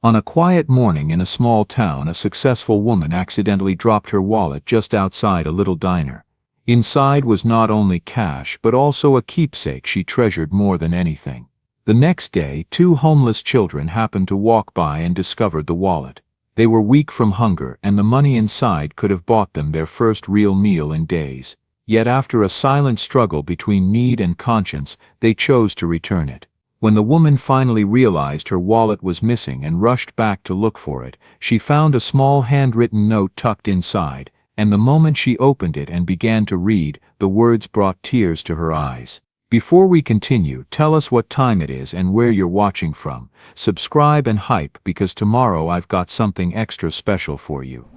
On a quiet morning in a small town, a successful woman accidentally dropped her wallet just outside a little diner. Inside was not only cash but also a keepsake she treasured more than anything. The next day, two homeless children happened to walk by and discovered the wallet. They were weak from hunger, and the money inside could have bought them their first real meal in days. Yet after a silent struggle between need and conscience, they chose to return it. When the woman finally realized her wallet was missing and rushed back to look for it, she found a small handwritten note tucked inside, and the moment she opened it and began to read, the words brought tears to her eyes. Before we continue, tell us what time it is and where you're watching from. Subscribe and hype, because tomorrow I've got something extra special for you.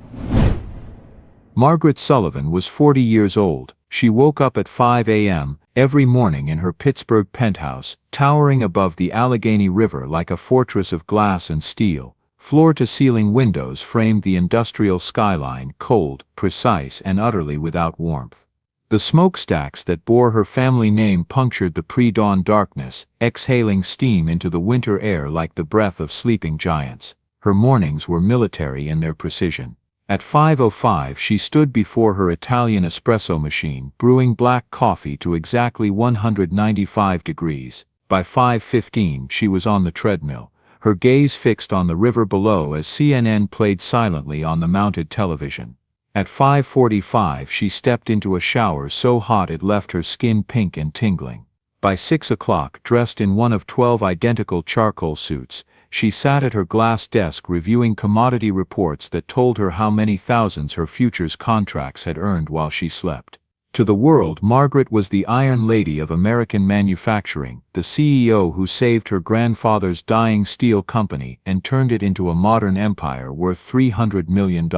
Margaret Sullivan was 40 years old. She woke up at 5 a.m. every morning in her Pittsburgh penthouse, towering above the Allegheny River like a fortress of glass and steel. Floor-to-ceiling windows framed the industrial skyline, cold, precise, and utterly without warmth. The smokestacks that bore her family name punctured the pre-dawn darkness, exhaling steam into the winter air like the breath of sleeping giants. Her mornings were military in their precision. At 5:05 she stood before her Italian espresso machine, brewing black coffee to exactly 195 degrees. By 5:15 she was on the treadmill, her gaze fixed on the river below as CNN played silently on the mounted television. At 5:45 she stepped into a shower so hot it left her skin pink and tingling. By 6 o'clock, dressed in one of 12 identical charcoal suits, she sat at her glass desk reviewing commodity reports that told her how many thousands her futures contracts had earned while she slept. To the world, Margaret was the Iron Lady of American manufacturing, the CEO who saved her grandfather's dying steel company and turned it into a modern empire worth $300 million.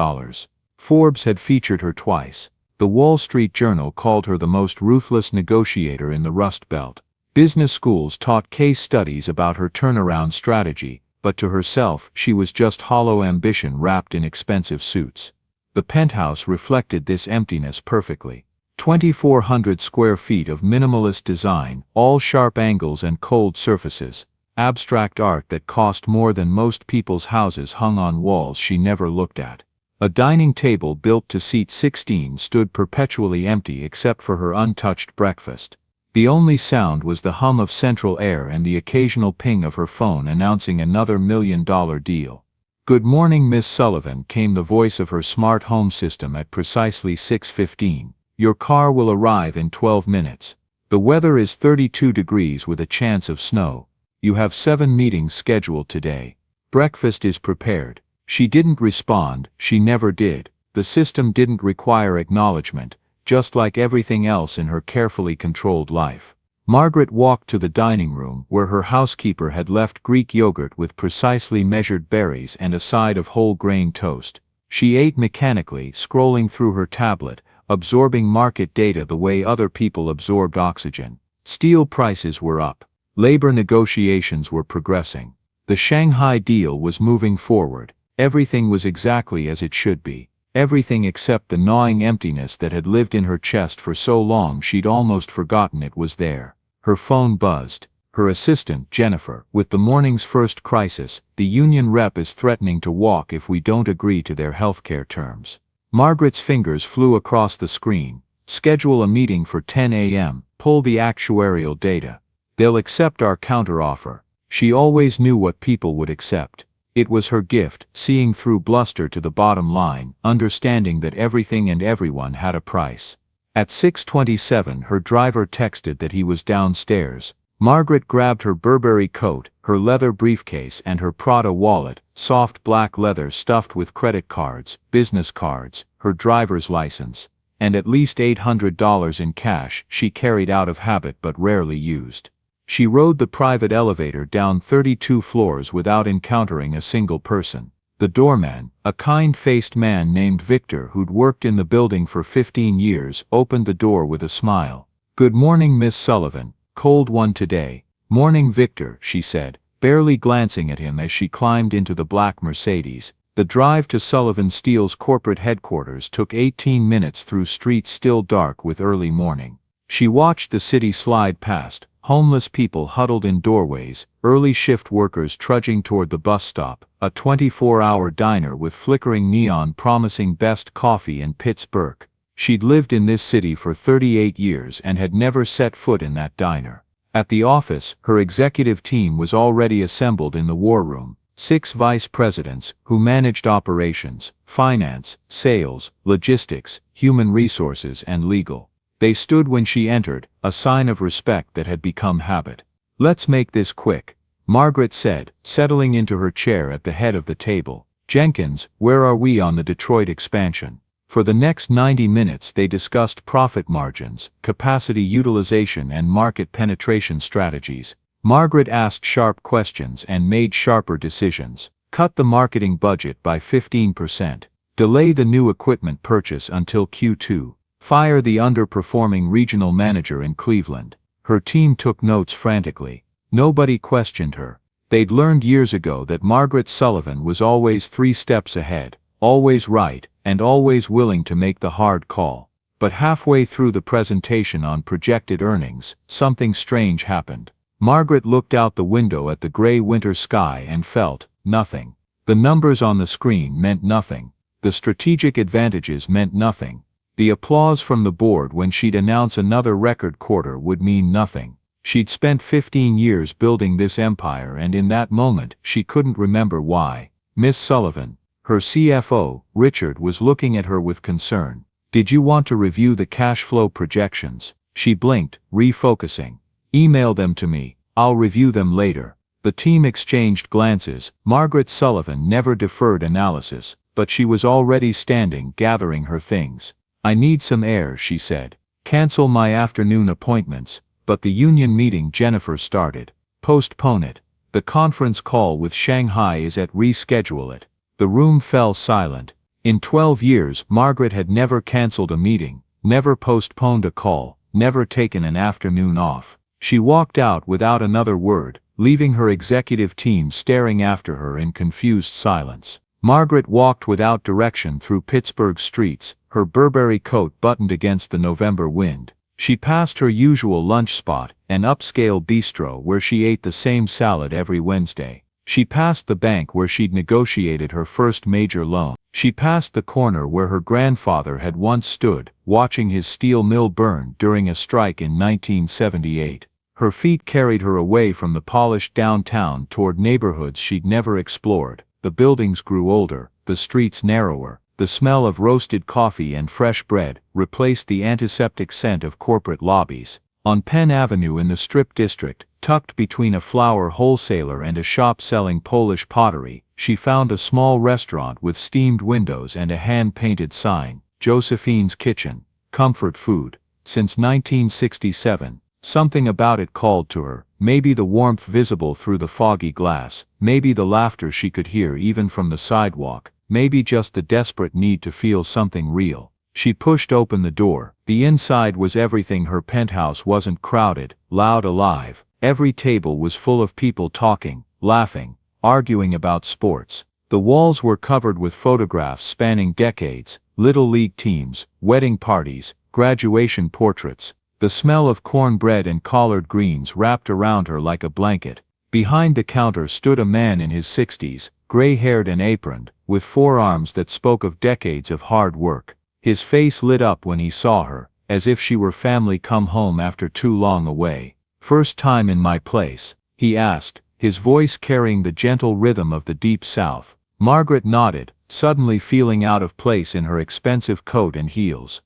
Forbes had featured her twice. The Wall Street Journal called her the most ruthless negotiator in the Rust Belt. Business schools taught case studies about her turnaround strategy, but to herself she was just hollow ambition wrapped in expensive suits. The penthouse reflected this emptiness perfectly. 2,400 square feet of minimalist design, all sharp angles and cold surfaces. Abstract art that cost more than most people's houses hung on walls she never looked at. A dining table built to seat 16 stood perpetually empty except for her untouched breakfast. The only sound was the hum of central air and the occasional ping of her phone announcing another $1 million deal. "Good morning, Miss Sullivan," came the voice of her smart home system at precisely 6:15. "Your car will arrive in 12 minutes. The weather is 32 degrees with a chance of snow. You have 7 meetings scheduled today. Breakfast is prepared." She didn't respond, she never did. The system didn't require acknowledgement, just like everything else in her carefully controlled life. Margaret walked to the dining room where her housekeeper had left Greek yogurt with precisely measured berries and a side of whole grain toast. She ate mechanically, scrolling through her tablet, absorbing market data the way other people absorbed oxygen. Steel prices were up. Labor negotiations were progressing. The Shanghai deal was moving forward. Everything was exactly as it should be. Everything except the gnawing emptiness that had lived in her chest for so long she'd almost forgotten it was there. Her phone buzzed. Her assistant, Jennifer, with the morning's first crisis: "The union rep is threatening to walk if we don't agree to their healthcare terms." Margaret's fingers flew across the screen. "Schedule a meeting for 10 a.m., pull the actuarial data. They'll accept our counteroffer." She always knew what people would accept. It was her gift, seeing through bluster to the bottom line, understanding that everything and everyone had a price. At 6:27 her driver texted that he was downstairs. Margaret grabbed her Burberry coat, her leather briefcase and her Prada wallet, soft black leather stuffed with credit cards, business cards, her driver's license, and at least $800 in cash she carried out of habit but rarely used. She rode the private elevator down 32 floors without encountering a single person. The doorman, a kind-faced man named Victor who'd worked in the building for 15 years, opened the door with a smile. "Good morning, Miss Sullivan. Cold one today." "Morning, Victor," she said, barely glancing at him as she climbed into the black Mercedes. The drive to Sullivan Steel's corporate headquarters took 18 minutes through streets still dark with early morning. She watched the city slide past, Homeless people huddled in doorways, early shift workers trudging toward the bus stop, a 24-hour diner with flickering neon promising best coffee in Pittsburgh. She'd lived in this city for 38 years and had never set foot in that diner. At the office, her executive team was already assembled in the war room. 6 vice presidents, who managed operations, finance, sales, logistics, human resources and legal. They stood when she entered, a sign of respect that had become habit. "Let's make this quick," Margaret said, settling into her chair at the head of the table. "Jenkins, where are we on the Detroit expansion?" For the next 90 minutes they discussed profit margins, capacity utilization and market penetration strategies. Margaret asked sharp questions and made sharper decisions. Cut the marketing budget by 15%. Delay the new equipment purchase until Q2. Fire the underperforming regional manager in Cleveland. Her team took notes frantically. Nobody questioned her. They'd learned years ago that Margaret Sullivan was always 3 steps ahead, always right, and always willing to make the hard call. But halfway through the presentation on projected earnings, something strange happened. Margaret looked out the window at the gray winter sky and felt nothing. The numbers on the screen meant nothing. The strategic advantages meant nothing. The applause from the board when she'd announce another record quarter would mean nothing. She'd spent 15 years building this empire, and in that moment she couldn't remember why. Miss Sullivan, her CFO, Richard, was looking at her with concern. "Did you want to review the cash flow projections?" She blinked, refocusing. "Email them to me. I'll review them later." The team exchanged glances. Margaret Sullivan never deferred analysis, but she was already standing, gathering her things. "I need some air," she said. "Cancel my afternoon appointments." But the union meeting Jennifer started. "Postpone it. The conference call with Shanghai is at reschedule it." The room fell silent. In 12 years Margaret had never canceled a meeting, never postponed a call, never taken an afternoon off. She walked out without another word, leaving her executive team staring after her in confused silence. Margaret walked without direction through Pittsburgh streets, her Burberry coat buttoned against the November wind. She passed her usual lunch spot, an upscale bistro where she ate the same salad every Wednesday. She passed the bank where she'd negotiated her first major loan. She passed the corner where her grandfather had once stood, watching his steel mill burn during a strike in 1978. Her feet carried her away from the polished downtown toward neighborhoods she'd never explored. The buildings grew older, the streets narrower. The smell of roasted coffee and fresh bread replaced the antiseptic scent of corporate lobbies. On Penn Avenue in the Strip District, tucked between a flower wholesaler and a shop selling Polish pottery, she found a small restaurant with steamed windows and a hand-painted sign, "Josephine's Kitchen, Comfort Food." Since 1967, something about it called to her, maybe the warmth visible through the foggy glass, maybe the laughter she could hear even from the sidewalk, maybe just the desperate need to feel something real. She pushed open the door. The inside was everything her penthouse wasn't: crowded, loud, alive. Every table was full of people talking, laughing, arguing about sports. The walls were covered with photographs spanning decades, little league teams, wedding parties, graduation portraits. The smell of cornbread and collard greens wrapped around her like a blanket. Behind the counter stood a man in his 60s, gray-haired and aproned, with forearms that spoke of decades of hard work. His face lit up when he saw her, as if she were family come home after too long away. "First time in my place?" he asked, his voice carrying the gentle rhythm of the Deep South. Margaret nodded, suddenly feeling out of place in her expensive coat and heels.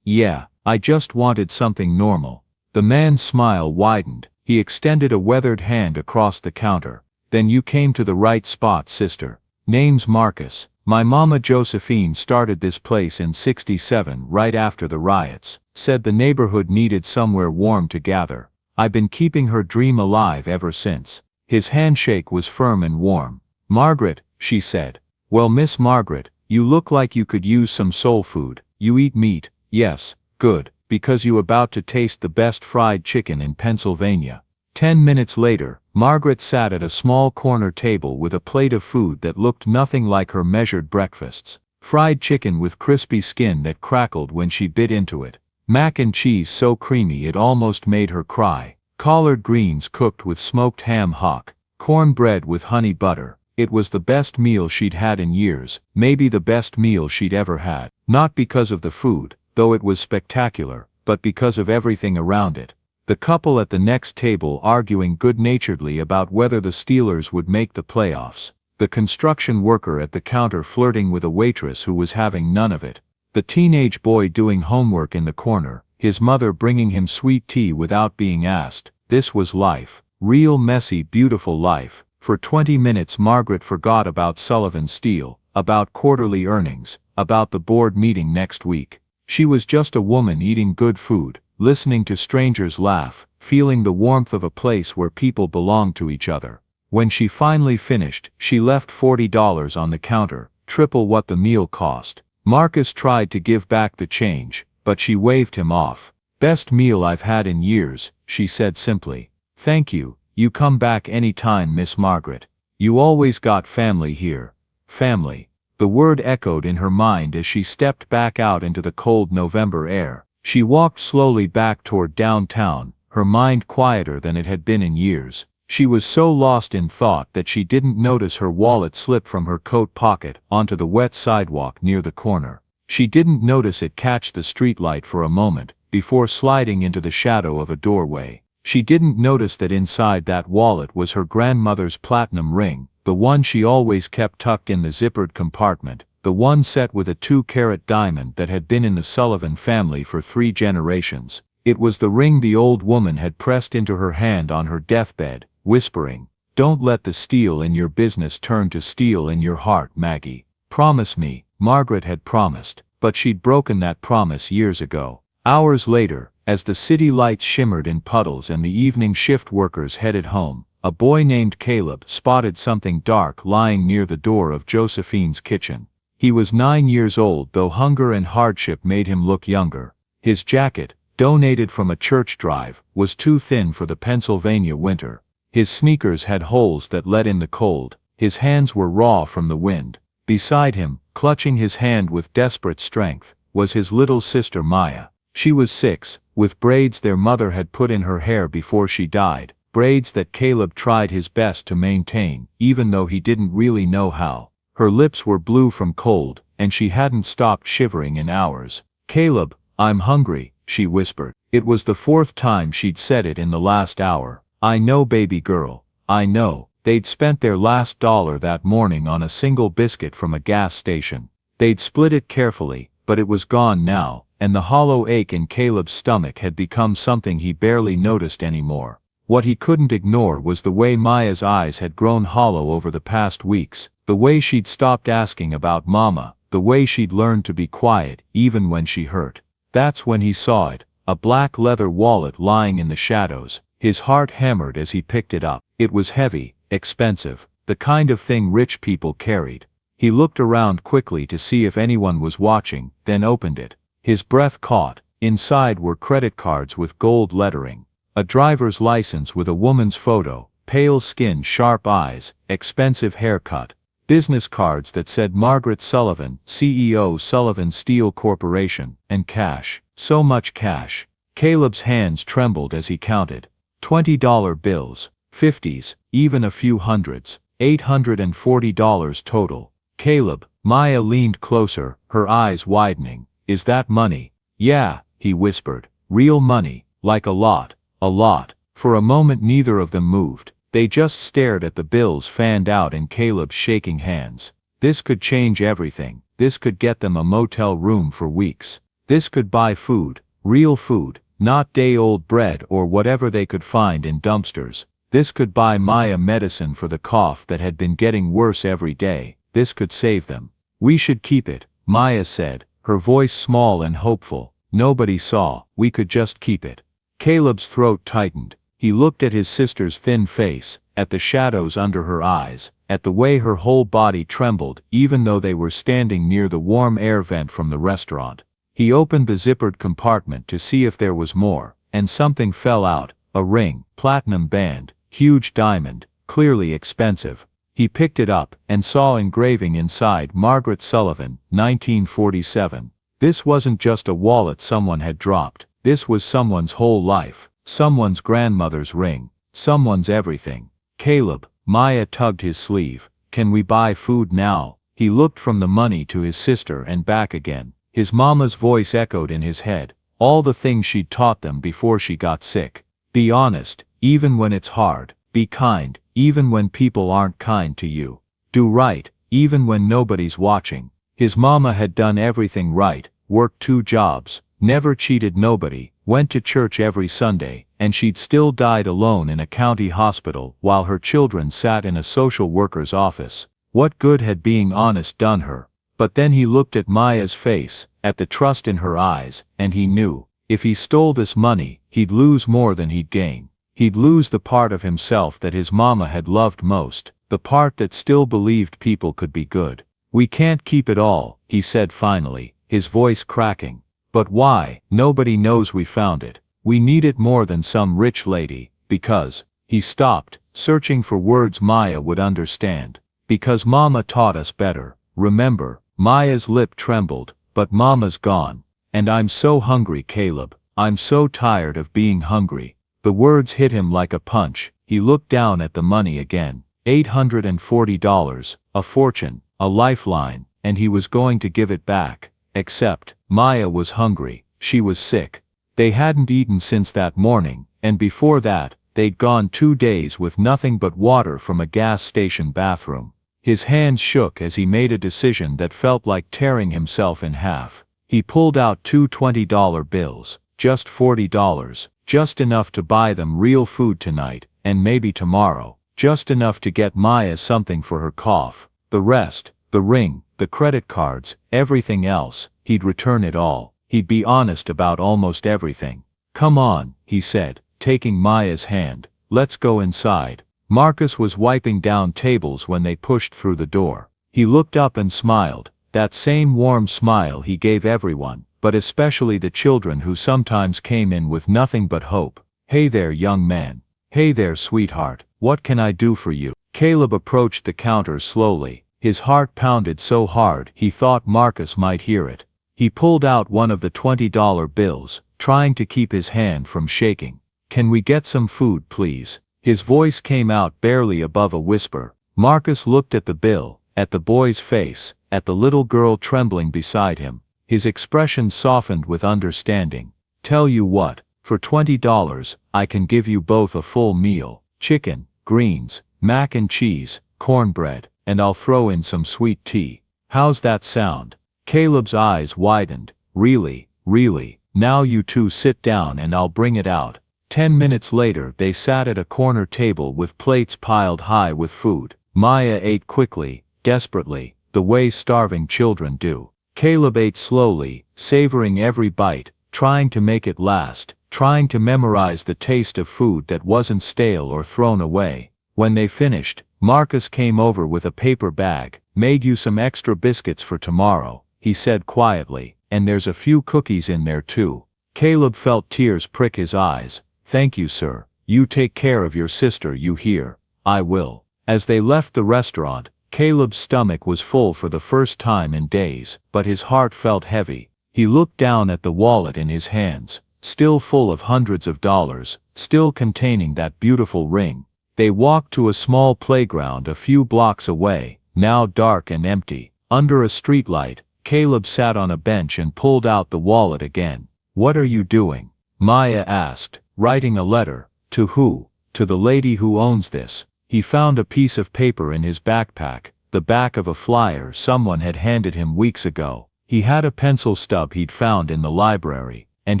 "Yeah, I just wanted something normal." The man's smile widened. He extended a weathered hand across the counter. "Then you came to the right spot, sister. Name's Marcus. My mama Josephine started this place in '67 right after the riots. Said the neighborhood needed somewhere warm to gather. I've been keeping her dream alive ever since." His handshake was firm and warm. "Margaret," she said. "Well, Miss Margaret, you look like you could use some soul food. You eat meat?" "Yes." "Good, because you about to taste the best fried chicken in Pennsylvania." 10 minutes later, Margaret sat at a small corner table with a plate of food that looked nothing like her measured breakfasts. Fried chicken with crispy skin that crackled when she bit into it. Mac and cheese so creamy it almost made her cry. collard greens cooked with smoked ham hock, cornbread with honey butter. It was the best meal she'd had in years, maybe the best meal she'd ever had. Not because of the food, though it was spectacular, but because of everything around it. The couple at the next table arguing good-naturedly about whether the Steelers would make the playoffs. The construction worker at the counter flirting with a waitress who was having none of it. The teenage boy doing homework in the corner, his mother bringing him sweet tea without being asked. This was life. Real messy, beautiful life. For 20 minutes Margaret forgot about Sullivan Steel, about quarterly earnings, about the board meeting next week. She was just a woman eating good food, listening to strangers laugh, feeling the warmth of a place where people belong to each other. When she finally finished, she left $40 on the counter, triple what the meal cost. Marcus tried to give back the change, but she waved him off. "Best meal I've had in years," she said simply. "Thank you. You come back any time, Miss Margaret. You always got family here." Family. The word echoed in her mind as she stepped back out into the cold November air. She walked slowly back toward downtown, her mind quieter than it had been in years. She was so lost in thought that she didn't notice her wallet slip from her coat pocket onto the wet sidewalk near the corner. She didn't notice it catch the streetlight for a moment, before sliding into the shadow of a doorway. She didn't notice that inside that wallet was her grandmother's platinum ring, the one she always kept tucked in the zippered compartment, the one set with a 2-carat diamond that had been in the Sullivan family for 3 generations. It was the ring the old woman had pressed into her hand on her deathbed, whispering, "Don't let the steel in your business turn to steel in your heart, Maggie. Promise me." Margaret had promised, but she'd broken that promise years ago. Hours later, as the city lights shimmered in puddles and the evening shift workers headed home, a boy named Caleb spotted something dark lying near the door of Josephine's kitchen. He was 9 years old, though hunger and hardship made him look younger. His jacket, donated from a church drive, was too thin for the Pennsylvania winter. His sneakers had holes that let in the cold. His hands were raw from the wind. Beside him, clutching his hand with desperate strength, was his little sister Maya. She was 6, with braids their mother had put in her hair before she died, braids that Caleb tried his best to maintain, even though he didn't really know how. Her lips were blue from cold, and she hadn't stopped shivering in hours. "Caleb, I'm hungry," she whispered. It was the 4th time she'd said it in the last hour. "I know, baby girl, I know." They'd spent their last dollar that morning on a single biscuit from a gas station. They'd split it carefully, but it was gone now, and the hollow ache in Caleb's stomach had become something he barely noticed anymore. What he couldn't ignore was the way Maya's eyes had grown hollow over the past weeks, the way she'd stopped asking about Mama, the way she'd learned to be quiet even when she hurt. That's when he saw it, a black leather wallet lying in the shadows. His heart hammered as he picked it up. It was heavy, expensive, the kind of thing rich people carried. He looked around quickly to see if anyone was watching, then opened it. His breath caught. Inside were credit cards with gold lettering, a driver's license with a woman's photo, pale skin, sharp eyes, expensive haircut, business cards that said Margaret Sullivan, CEO, Sullivan Steel Corporation, and cash. So much cash. Caleb's hands trembled as he counted. $20 bills, 50s, even a few hundreds, $840 total. "Caleb," Maya leaned closer, her eyes widening. "Is that money?" "Yeah," he whispered. "Real money, like a lot, a lot." For a moment neither of them moved. They just stared at the bills fanned out in Caleb's shaking hands. This could change everything. This could get them a motel room for weeks. This could buy food, real food, not day-old bread or whatever they could find in dumpsters. This could buy Maya medicine for the cough that had been getting worse every day. This could save them. "We should keep it," Maya said, her voice small and hopeful. "Nobody saw. We could just keep it." Caleb's throat tightened. He looked at his sister's thin face, at the shadows under her eyes, at the way her whole body trembled even though they were standing near the warm air vent from the restaurant. He opened the zippered compartment to see if there was more, and something fell out, a ring, platinum band, huge diamond, clearly expensive. He picked it up and saw engraving inside Margaret Sullivan, 1947. This wasn't just a wallet someone had dropped. This was someone's whole life. someone's grandmother's ring, someone's everything. Caleb, Maya tugged his sleeve. Can we buy food now? He looked from the money to his sister and back again. His mama's voice echoed in his head. All the things she'd taught them before she got sick. Be honest, even when it's hard. Be kind, even when people aren't kind to you. Do right, even when nobody's watching. His mama had done everything right, worked 2 jobs, never cheated nobody, went to church every Sunday, and she'd still died alone in a county hospital while her children sat in a social worker's office. What good had being honest done her? But then he looked at Maya's face, at the trust in her eyes, and he knew, if he stole this money, he'd lose more than he'd gain. He'd lose the part of himself that his mama had loved most, the part that still believed people could be good. We can't keep it all, he said finally, his voice cracking. But why? Nobody knows we found it. We need it more than some rich lady, because, he stopped, searching for words Maya would understand. Because Mama taught us better. Remember, Maya's lip trembled, but Mama's gone. And I'm so hungry, Caleb. I'm so tired of being hungry. The words hit him like a punch. He looked down at the money again. $840, a fortune, a lifeline, and he was going to give it back. Except, Maya was hungry. She was sick. They hadn't eaten since that morning, and before that, they'd gone 2 days with nothing but water from a gas station bathroom. His hands shook as he made a decision that felt like tearing himself in half. He pulled out 2 $20 bills, just $40, just enough to buy them real food tonight, and maybe tomorrow, just enough to get Maya something for her cough. The rest, the ring, the credit cards, everything else, he'd return it all. He'd be honest about almost everything. Come on, he said, taking Maya's hand. Let's go inside. Marcus was wiping down tables when they pushed through the door. He looked up and smiled, that same warm smile he gave everyone, but especially the children who sometimes came in with nothing but hope. Hey there, young man. Hey there, sweetheart. What can I do for you? Caleb approached the counter slowly. His heart pounded so hard he thought Marcus might hear it. He pulled out one of the $20 bills, trying to keep his hand from shaking. Can we get some food, please? His voice came out barely above a whisper. Marcus looked at the bill, at the boy's face, at the little girl trembling beside him. His expression softened with understanding. Tell you what, for $20, I can give you both a full meal. Chicken, greens, mac and cheese, cornbread, and I'll throw in some sweet tea. How's that sound? Caleb's eyes widened. Really, really, now you two sit down and I'll bring it out. 10 minutes later they sat at a corner table with plates piled high with food. Maya ate quickly, desperately, the way starving children do. Caleb ate slowly, savoring every bite, trying to make it last, trying to memorize the taste of food that wasn't stale or thrown away. When they finished, Marcus came over with a paper bag. Made you some extra biscuits for tomorrow, he said quietly, and there's a few cookies in there too. Caleb felt tears prick his eyes. Thank you, sir. You take care of your sister, you hear? I will. As they left the restaurant, Caleb's stomach was full for the first time in days, but his heart felt heavy. He looked down at the wallet in his hands, still full of hundreds of dollars, still containing that beautiful ring. They walked to a small playground a few blocks away, now dark and empty. Under a streetlight, Caleb sat on a bench and pulled out the wallet again. What are you doing? Maya asked. Writing a letter. To who? To the lady who owns this. He found a piece of paper in his backpack, the back of a flyer someone had handed him weeks ago. He had a pencil stub he'd found in the library, and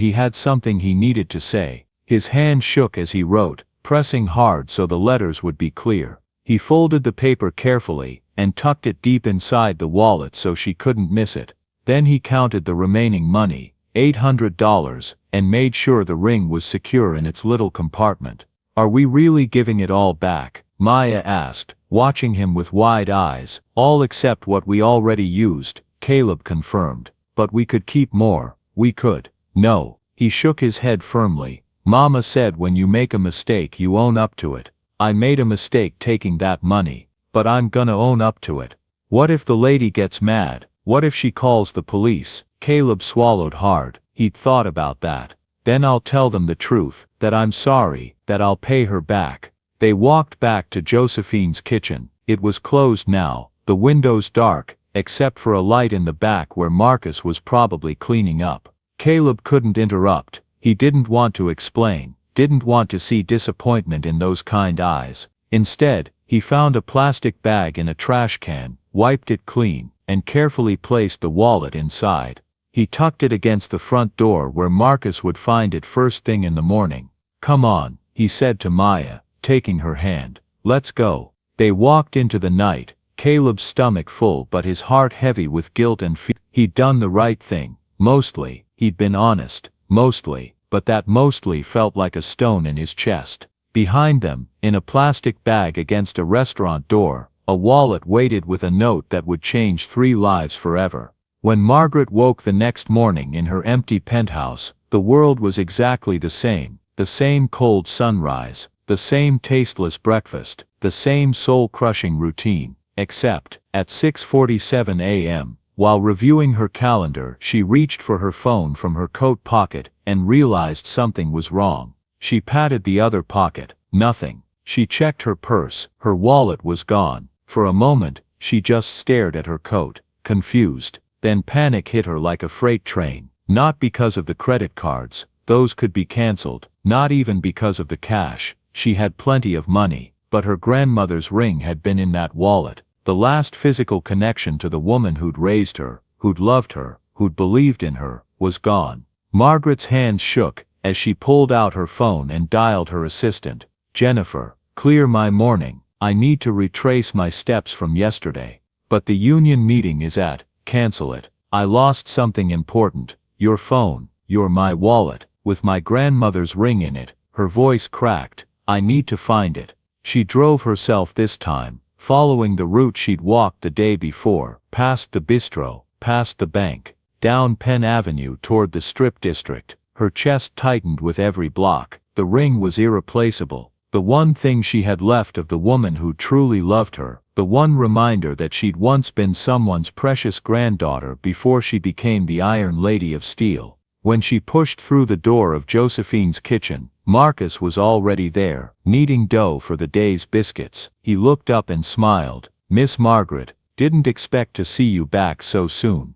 he had something he needed to say. His hand shook as he wrote, pressing hard so the letters would be clear. He folded the paper carefully, and tucked it deep inside the wallet so she couldn't miss it. Then he counted the remaining money, $800, and made sure the ring was secure in its little compartment. Are we really giving it all back? Maya asked, watching him with wide eyes. All except what we already used, Caleb confirmed. But we could keep more. We could. No. He shook his head firmly. Mama said when you make a mistake you own up to it. I made a mistake taking that money, but I'm gonna own up to it. What if the lady gets mad? What if she calls the police? Caleb swallowed hard. He'd thought about that. Then I'll tell them the truth, that I'm sorry, that I'll pay her back." They walked back to Josephine's kitchen. It was closed now, the windows dark, except for a light in the back where Marcus was probably cleaning up. Caleb couldn't interrupt. He didn't want to explain, didn't want to see disappointment in those kind eyes. Instead, he found a plastic bag in a trash can, wiped it clean, and carefully placed the wallet inside. He tucked it against the front door where Marcus would find it first thing in the morning. "Come on," he said to Maya, taking her hand. "Let's go." They walked into the night, Caleb's stomach full but his heart heavy with guilt and fear. He'd done the right thing, mostly, he'd been honest, mostly, but that mostly felt like a stone in his chest. Behind them, in a plastic bag against a restaurant door, a wallet waited with a note that would change 3 lives forever. When Margaret woke the next morning in her empty penthouse, the world was exactly the same cold sunrise, the same tasteless breakfast, the same soul-crushing routine, except, at 6:47 a.m., while reviewing her calendar, she reached for her phone from her coat pocket and realized something was wrong. She patted the other pocket, nothing. She checked her purse, her wallet was gone. For a moment, she just stared at her coat, confused. Then panic hit her like a freight train, not because of the credit cards, those could be cancelled, not even because of the cash, she had plenty of money, but her grandmother's ring had been in that wallet, the last physical connection to the woman who'd raised her, who'd loved her, who'd believed in her, was gone. Margaret's hands shook as she pulled out her phone and dialed her assistant. "Jennifer, clear my morning, I need to retrace my steps from yesterday. But the union meeting is at. Cancel it. I lost something important. Your phone, my wallet, with my grandmother's ring in it." Her voice cracked. "I need to find it." She drove herself this time, following the route she'd walked the day before, past the bistro, past the bank, down Penn Avenue toward the Strip District. Her chest tightened with every block. The ring was irreplaceable. The one thing she had left of the woman who truly loved her, the one reminder that she'd once been someone's precious granddaughter before she became the Iron Lady of Steel. When she pushed through the door of Josephine's kitchen, Marcus was already there, kneading dough for the day's biscuits. He looked up and smiled. "Miss Margaret, didn't expect to see you back so soon."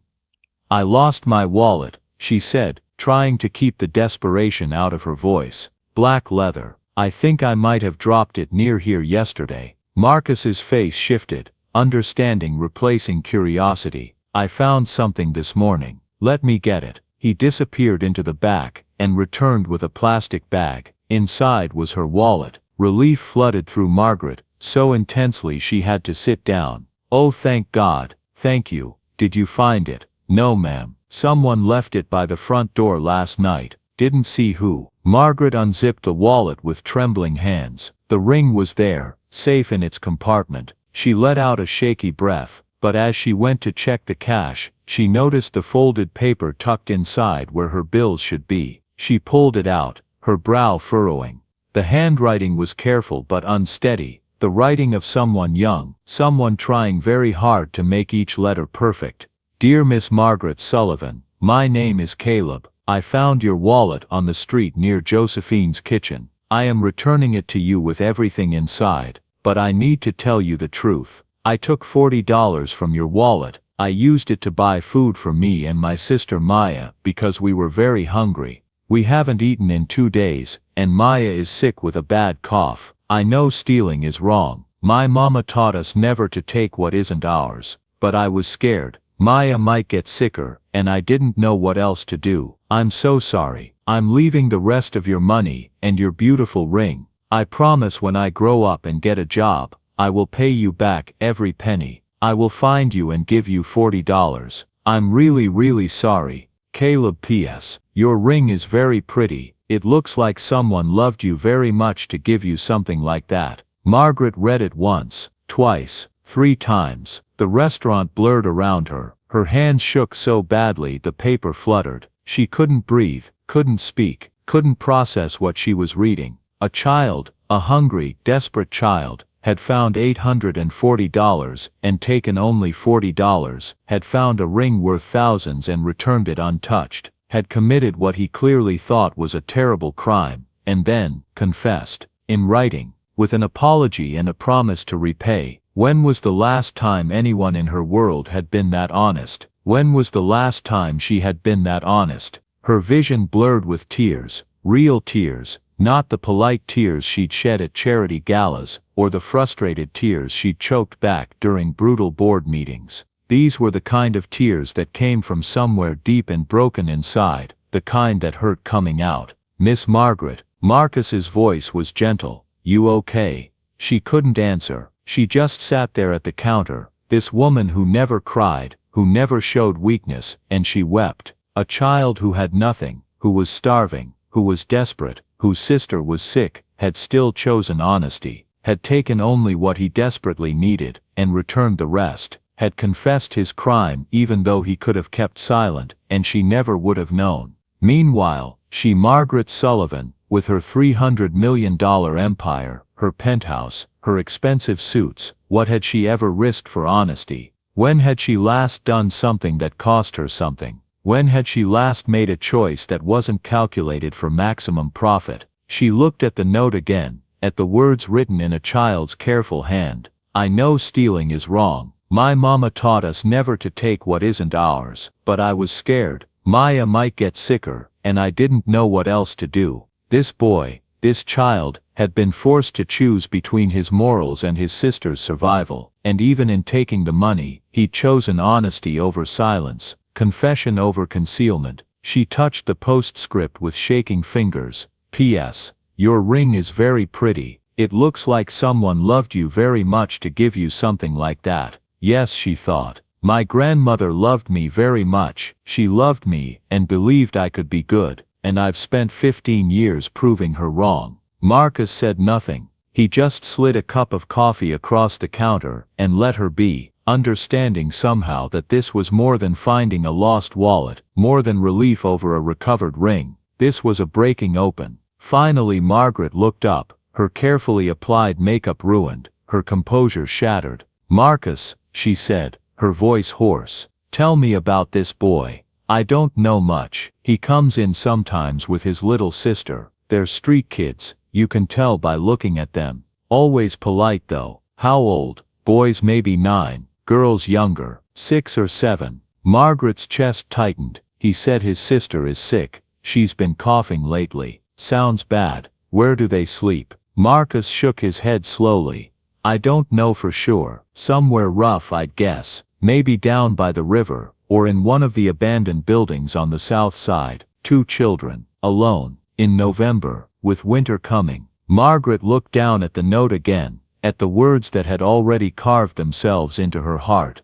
"I lost my wallet," she said, trying to keep the desperation out of her voice. "Black leather. I think I might have dropped it near here yesterday." Marcus's face shifted, understanding replacing curiosity. "I found something this morning. Let me get it." He disappeared into the back and returned with a plastic bag. Inside was her wallet. Relief flooded through Margaret, so intensely she had to sit down. "Oh, thank God, thank you. Did you find it?" "No, ma'am. Someone left it by the front door last night. Didn't see who." Margaret unzipped the wallet with trembling hands. The ring was there, safe in its compartment. She let out a shaky breath, but as she went to check the cash, she noticed the folded paper tucked inside where her bills should be. She pulled it out, her brow furrowing. The handwriting was careful but unsteady, the writing of someone young, someone trying very hard to make each letter perfect. "Dear Miss Margaret Sullivan, my name is Caleb. I found your wallet on the street near Josephine's kitchen. I am returning it to you with everything inside, but I need to tell you the truth. I took $40 from your wallet. I used it to buy food for me and my sister Maya because we were very hungry. We haven't eaten in 2 days, and Maya is sick with a bad cough. I know stealing is wrong. My mama taught us never to take what isn't ours, but I was scared. Maya might get sicker, and I didn't know what else to do. I'm so sorry. I'm leaving the rest of your money and your beautiful ring. I promise when I grow up and get a job, I will pay you back every penny. I will find you and give you $40. I'm really sorry. Caleb. P.S. Your ring is very pretty. It looks like someone loved you very much to give you something like that." Margaret read it once, twice, 3 times. The restaurant blurred around her. Her hands shook so badly the paper fluttered. She couldn't breathe, couldn't speak, couldn't process what she was reading. A child, a hungry, desperate child, had found $840 and taken only $40, had found a ring worth thousands and returned it untouched, had committed what he clearly thought was a terrible crime, and then confessed, in writing, with an apology and a promise to repay. When was the last time anyone in her world had been that honest? When was the last time she had been that honest? Her vision blurred with tears, real tears, not the polite tears she'd shed at charity galas, or the frustrated tears she'd choked back during brutal board meetings. These were the kind of tears that came from somewhere deep and broken inside, the kind that hurt coming out. "Miss Margaret." Marcus's voice was gentle. "You okay?" She couldn't answer. She just sat there at the counter, this woman who never cried, who never showed weakness, and she wept. A child who had nothing, who was starving, who was desperate, whose sister was sick, had still chosen honesty, had taken only what he desperately needed, and returned the rest, had confessed his crime even though he could have kept silent, and she never would have known. Meanwhile, she, Margaret Sullivan, with her $300 million empire, her penthouse, her expensive suits, what had she ever risked for honesty? When had she last done something that cost her something? When had she last made a choice that wasn't calculated for maximum profit? She looked at the note again, at the words written in a child's careful hand. "I know stealing is wrong. My mama taught us never to take what isn't ours, but I was scared. Maya might get sicker, and I didn't know what else to do." This boy, this child, had been forced to choose between his morals and his sister's survival, and even in taking the money, he'd chosen honesty over silence, confession over concealment. She touched the postscript with shaking fingers. "P.S. Your ring is very pretty. It looks like someone loved you very much to give you something like that." Yes, she thought. My grandmother loved me very much. She loved me and believed I could be good, and I've spent 15 years proving her wrong. Marcus said nothing. He just slid a cup of coffee across the counter and let her be, understanding somehow that this was more than finding a lost wallet, more than relief over a recovered ring. This was a breaking open. Finally Margaret looked up, her carefully applied makeup ruined, her composure shattered. "Marcus," she said, her voice hoarse, "tell me about this boy. I don't know much. He comes in sometimes with his little sister. They're street kids, you can tell by looking at them. Always polite though." "How old?" "Boys maybe 9, girls younger, 6 or 7. Margaret's chest tightened. "He said his sister is sick. She's been coughing lately. Sounds bad. Where do they sleep?" Marcus shook his head slowly. "I don't know for sure. Somewhere rough I'd guess. Maybe down by the river, or in one of the abandoned buildings on the south side. 2 children. Alone. In November, with winter coming." Margaret looked down at the note again, at the words that had already carved themselves into her heart.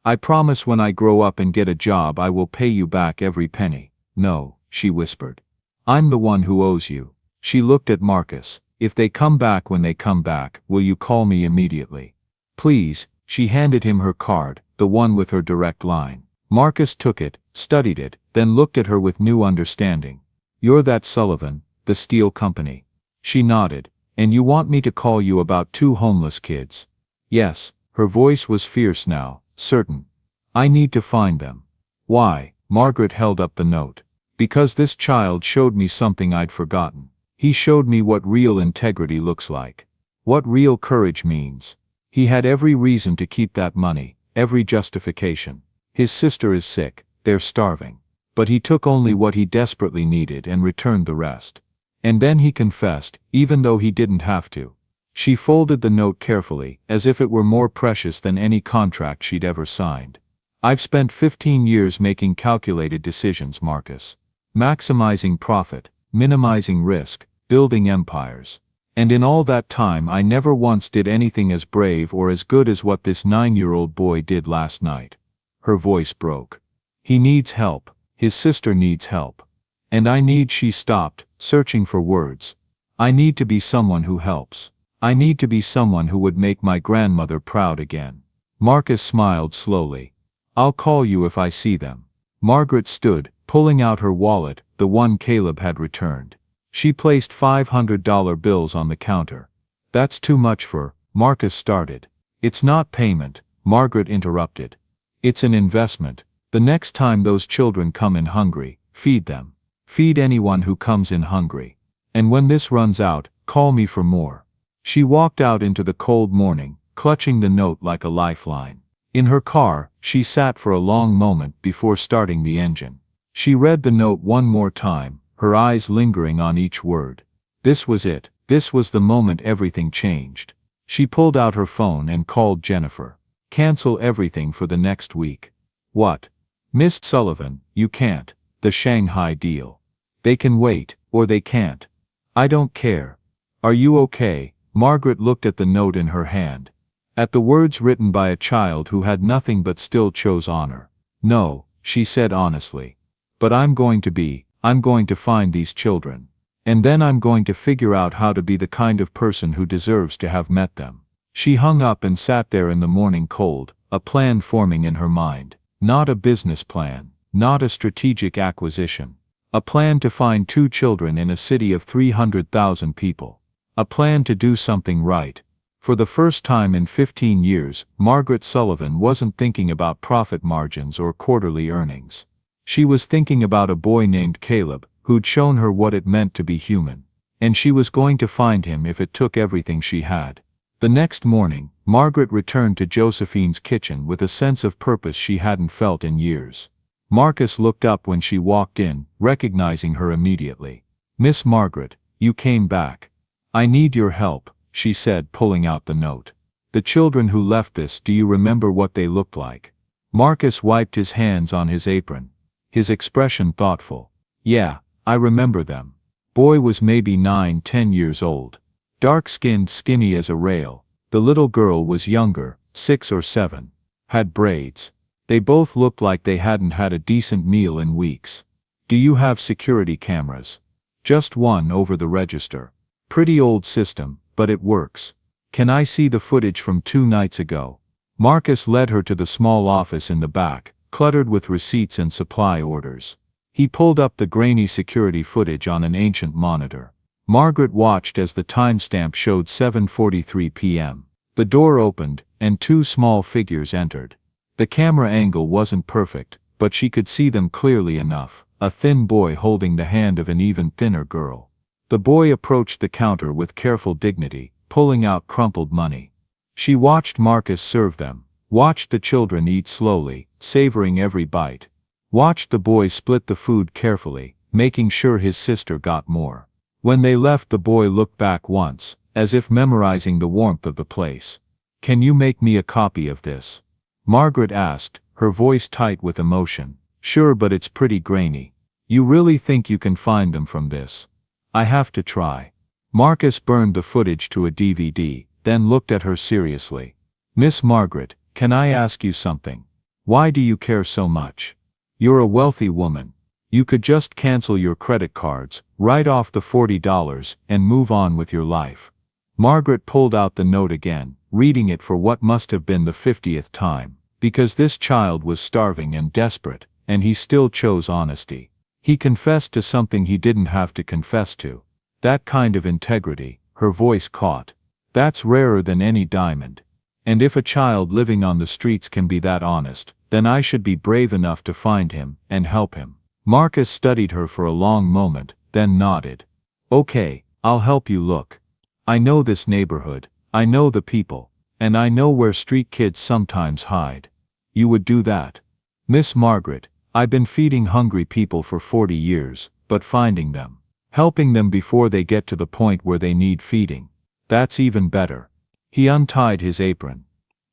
"I promise when I grow up and get a job I will pay you back every penny." "No," she whispered. "I'm the one who owes you." She looked at Marcus. "If they come back when they come back, will you call me immediately? Please." She handed him her card, the one with her direct line. Marcus took it, studied it, then looked at her with new understanding. "You're that Sullivan, the steel company." She nodded. "And you want me to call you about 2 homeless kids?" "Yes." Her voice was fierce now, certain. "I need to find them." "Why?" Margaret held up the note. "Because this child showed me something I'd forgotten. He showed me what real integrity looks like. What real courage means. He had every reason to keep that money, every justification. His sister is sick, they're starving. But he took only what he desperately needed and returned the rest. And then he confessed, even though he didn't have to." She folded the note carefully, as if it were more precious than any contract she'd ever signed. "I've spent 15 years making calculated decisions, Marcus. Maximizing profit, minimizing risk, building empires. And in all that time I never once did anything as brave or as good as what this 9-year-old boy did last night." Her voice broke. "He needs help. His sister needs help. And I need—" She stopped, searching for words. "I need to be someone who helps. I need to be someone who would make my grandmother proud again." Marcus smiled slowly. "I'll call you if I see them." Margaret stood, pulling out her wallet, the one Caleb had returned. She placed $500 bills on the counter. "That's too much for—" Marcus started. "It's not payment," Margaret interrupted. "It's an investment. The next time those children come in hungry, feed them. Feed anyone who comes in hungry. And when this runs out, call me for more. She walked out into the cold morning, clutching the note like a lifeline. In her car, she sat for a long moment before starting the engine. She read the note one more time, her eyes lingering on each word. This was it. This was the moment everything changed. She pulled out her phone and called Jennifer. Cancel everything for the next week. What? Miss Sullivan, you can't. The Shanghai deal. They can wait, or they can't. I don't care. Are you okay? Margaret looked at the note in her hand. At the words written by a child who had nothing but still chose honor. No, she said honestly. But I'm going to find these children. And then I'm going to figure out how to be the kind of person who deserves to have met them. She hung up and sat there in the morning cold, a plan forming in her mind. Not a business plan, not a strategic acquisition. A plan to find 2 children in a city of 300,000 people. A plan to do something right. For the first time in 15 years, Margaret Sullivan wasn't thinking about profit margins or quarterly earnings. She was thinking about a boy named Caleb, who'd shown her what it meant to be human. And she was going to find him if it took everything she had. The next morning, Margaret returned to Josephine's kitchen with a sense of purpose she hadn't felt in years. Marcus looked up when she walked in, recognizing her immediately. Miss Margaret, you came back. I need your help, she said, pulling out the note. The children who left this, do you remember what they looked like? Marcus wiped his hands on his apron. His expression thoughtful. Yeah, I remember them. Boy was maybe 9-10 years old. Dark-skinned, skinny as a rail. The little girl was younger, 6 or 7. Had braids. They both looked like they hadn't had a decent meal in weeks. Do you have security cameras? Just one over the register. Pretty old system, but it works. Can I see the footage from 2 nights ago? Marcus led her to the small office in the back, cluttered with receipts and supply orders. He pulled up the grainy security footage on an ancient monitor. Margaret watched as the timestamp showed 7:43 p.m. The door opened, and 2 small figures entered. The camera angle wasn't perfect, but she could see them clearly enough, a thin boy holding the hand of an even thinner girl. The boy approached the counter with careful dignity, pulling out crumpled money. She watched Marcus serve them, watched the children eat slowly, savoring every bite. Watched the boy split the food carefully, making sure his sister got more. When they left, the boy looked back once, as if memorizing the warmth of the place. Can you make me a copy of this? Margaret asked, her voice tight with emotion. Sure, but it's pretty grainy. You really think you can find them from this? I have to try. Marcus burned the footage to a DVD, then looked at her seriously. Miss Margaret, can I ask you something? Why do you care so much? You're a wealthy woman. You could just cancel your credit cards, write off the $40, and move on with your life. Margaret pulled out the note again, reading it for what must have been the 50th time, because this child was starving and desperate, and he still chose honesty. He confessed to something he didn't have to confess to. That kind of integrity, her voice caught. That's rarer than any diamond. And if a child living on the streets can be that honest, then I should be brave enough to find him and help him. Marcus studied her for a long moment, then nodded. Okay, I'll help you look. I know this neighborhood, I know the people, and I know where street kids sometimes hide. You would do that? Miss Margaret, I've been feeding hungry people for 40 years, but finding them, helping them before they get to the point where they need feeding, that's even better. He untied his apron.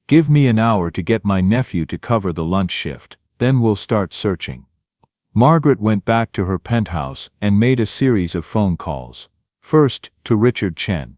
Give me an hour to get my nephew to cover the lunch shift, then we'll start searching. Margaret went back to her penthouse and made a series of phone calls. First, to Richard Chen.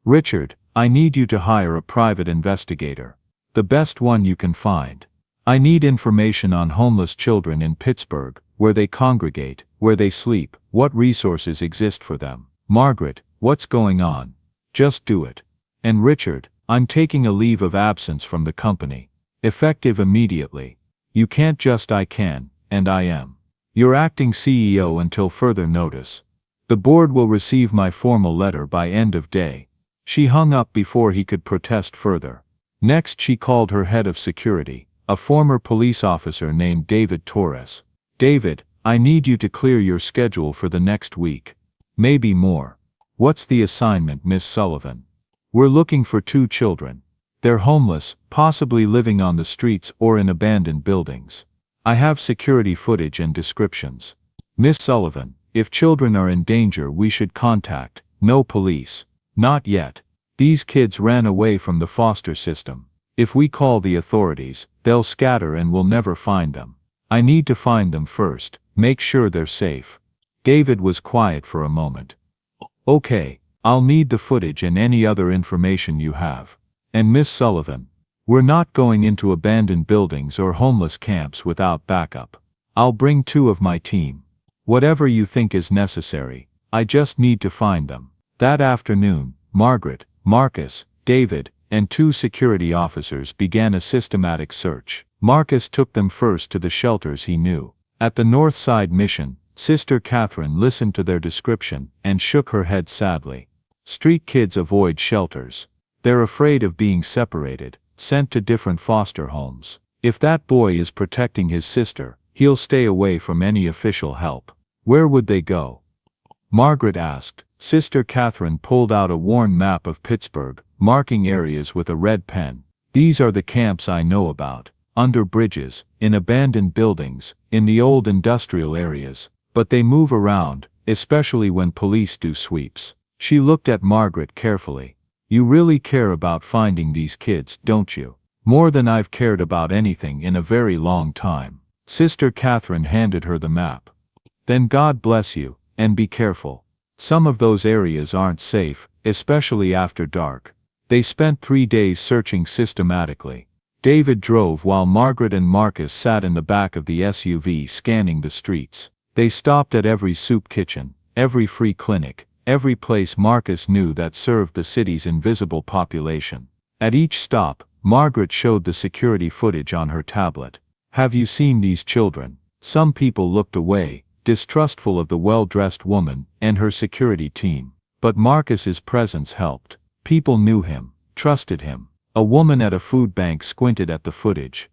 Richard, I need you to hire a private investigator. The best one you can find. I need information on homeless children in Pittsburgh, where they congregate, where they sleep, what resources exist for them. Margaret, what's going on? Just do it. And Richard, I'm taking a leave of absence from the company. Effective immediately. You can't just I can, and I am. You're acting CEO until further notice. The board will receive my formal letter by end of day. She hung up before he could protest further. Next she called her head of security, a former police officer named David Torres. David, I need you to clear your schedule for the next week. Maybe more. What's the assignment, Miss Sullivan? We're looking for 2 children. They're homeless, possibly living on the streets or in abandoned buildings. I have security footage and descriptions. Miss Sullivan, if children are in danger we should contact. No police. Not yet. These kids ran away from the foster system. If we call the authorities, they'll scatter and we'll never find them. I need to find them first, make sure they're safe. David was quiet for a moment. Okay, I'll need the footage and any other information you have. And Miss Sullivan, we're not going into abandoned buildings or homeless camps without backup. I'll bring 2 of my team. Whatever you think is necessary, I just need to find them. That afternoon, Margaret, Marcus, David, and 2 security officers began a systematic search. Marcus took them first to the shelters he knew. At the North Side Mission, Sister Catherine listened to their description and shook her head sadly. Street kids avoid shelters. They're afraid of being separated, sent to different foster homes. If that boy is protecting his sister, he'll stay away from any official help. Where would they go? Margaret asked. Sister Catherine pulled out a worn map of Pittsburgh, marking areas with a red pen. These are the camps I know about. Under bridges, in abandoned buildings, in the old industrial areas. But they move around, especially when police do sweeps. She looked at Margaret carefully. You really care about finding these kids, don't you? More than I've cared about anything in a very long time. Sister Catherine handed her the map. Then God bless you, and be careful. Some of those areas aren't safe, especially after dark. They spent 3 days searching systematically. David drove while Margaret and Marcus sat in the back of the SUV scanning the streets. They stopped at every soup kitchen, every free clinic, every place Marcus knew that served the city's invisible population. At each stop, Margaret showed the security footage on her tablet. Have you seen these children? Some people looked away, distrustful of the well-dressed woman and her security team. But Marcus's presence helped. People knew him, trusted him. A woman at a food bank squinted at the footage.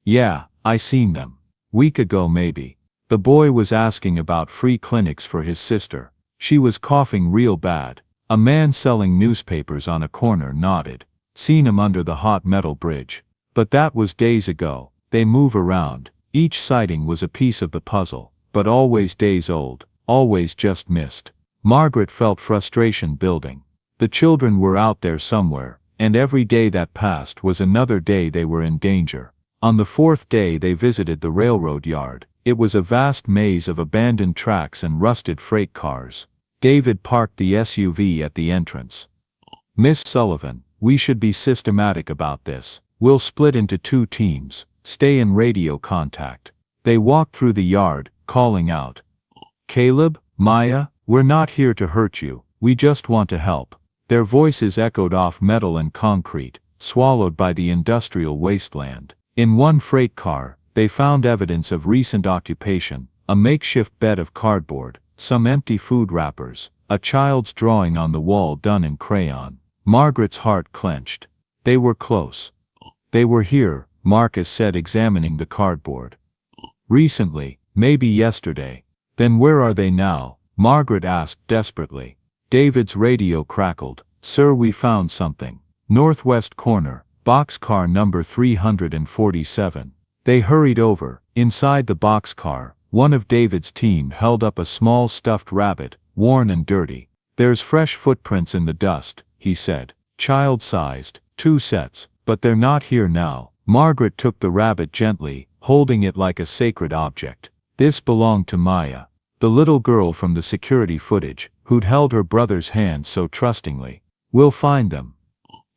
Yeah, I seen them. Week ago maybe. The boy was asking about free clinics for his sister. She was coughing real bad. A man selling newspapers on a corner nodded. Seen him under the hot metal bridge. But that was days ago. They move around. Each sighting was a piece of the puzzle, but always days old, always just missed. Margaret felt frustration building. The children were out there somewhere, and every day that passed was another day they were in danger. On the 4th day they visited the railroad yard. It was a vast maze of abandoned tracks and rusted freight cars. David parked the SUV at the entrance. Miss Sullivan, we should be systematic about this. We'll split into 2 teams. Stay in radio contact. They walked through the yard, calling out. Caleb, Maya, we're not here to hurt you, we just want to help. Their voices echoed off metal and concrete, swallowed by the industrial wasteland. In one freight car, they found evidence of recent occupation, a makeshift bed of cardboard, some empty food wrappers, a child's drawing on the wall done in crayon. Margaret's heart clenched. They were close. They were here, Marcus said, examining the cardboard. Recently, maybe yesterday. Then where are they now? Margaret asked desperately. David's radio crackled. Sir, we found something. Northwest corner, boxcar number 347. They hurried over. Inside the boxcar, one of David's team held up a small stuffed rabbit, worn and dirty. There's fresh footprints in the dust, he said. Child-sized, 2 sets, but they're not here now. Margaret took the rabbit gently, holding it like a sacred object. This belonged to Maya, the little girl from the security footage, who'd held her brother's hand so trustingly. We'll find them,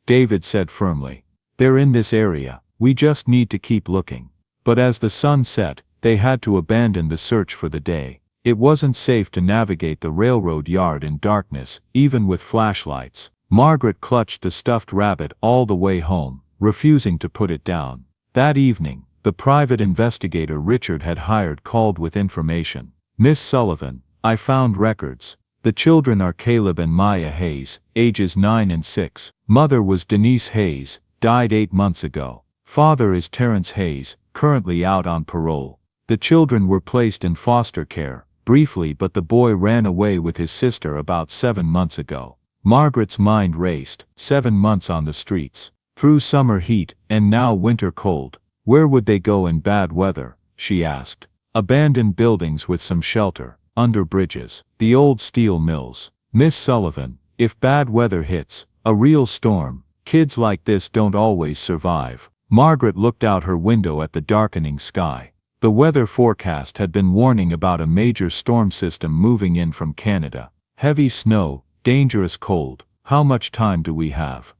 David said firmly. They're in this area, we just need to keep looking. But as the sun set, they had to abandon the search for the day. It wasn't safe to navigate the railroad yard in darkness, even with flashlights. Margaret clutched the stuffed rabbit all the way home, refusing to put it down. That evening, the private investigator Richard had hired called with information. Miss Sullivan, I found records. The children are Caleb and Maya Hayes, ages 9 and 6. Mother was Denise Hayes, died 8 months ago. Father is Terrence Hayes, currently out on parole. The children were placed in foster care, briefly, but the boy ran away with his sister about 7 months ago. Margaret's mind raced. 7 months on the streets, through summer heat, and now winter cold. Where would they go in bad weather, she asked. Abandoned buildings with some shelter, under bridges, the old steel mills. Miss Sullivan, if bad weather hits, a real storm, kids like this don't always survive. Margaret looked out her window at the darkening sky. The weather forecast had been warning about a major storm system moving in from Canada. Heavy snow, dangerous cold. How much time do we have?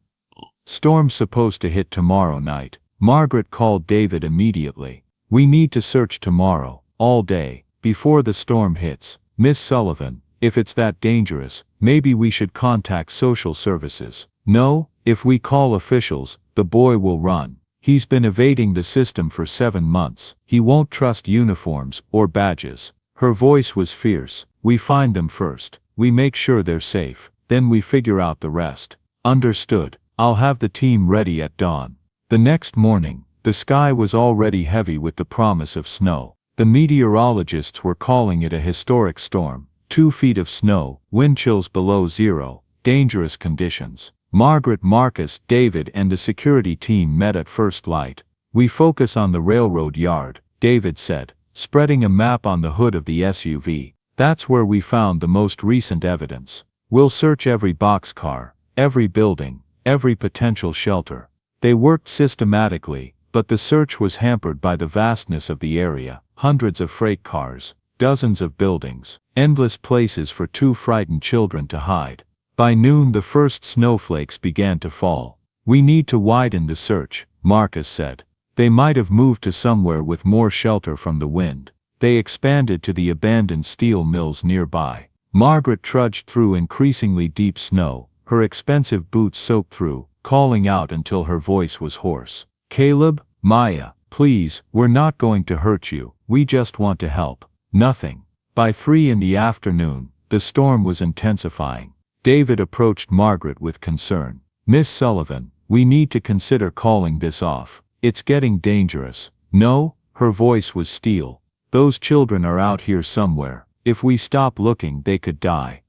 Storm's supposed to hit tomorrow night. Margaret called David immediately. We need to search tomorrow, all day, before the storm hits. Miss Sullivan, if it's that dangerous, maybe we should contact social services. No, if we call officials, the boy will run. He's been evading the system for 7 months. He won't trust uniforms or badges. Her voice was fierce. We find them first. We make sure they're safe. Then we figure out the rest. Understood. I'll have the team ready at dawn. The next morning, the sky was already heavy with the promise of snow. The meteorologists were calling it a historic storm. 2 feet of snow, wind chills below zero, dangerous conditions. Margaret, Marcus, David and the security team met at first light. We focus on the railroad yard, David said, spreading a map on the hood of the SUV. That's where we found the most recent evidence. We'll search every boxcar, every building, every potential shelter. They worked systematically, but the search was hampered by the vastness of the area. Hundreds of freight cars, dozens of buildings, endless places for 2 frightened children to hide. By noon the first snowflakes began to fall. We need to widen the search, Marcus said. They might have moved to somewhere with more shelter from the wind. They expanded to the abandoned steel mills nearby. Margaret trudged through increasingly deep snow, her expensive boots soaked through, calling out until her voice was hoarse. Caleb, Maya, please, we're not going to hurt you, we just want to help. Nothing. By 3 in the afternoon, the storm was intensifying. David approached Margaret with concern. Miss Sullivan, we need to consider calling this off. It's getting dangerous. No, her voice was steel. Those children are out here somewhere. If we stop looking, they could die.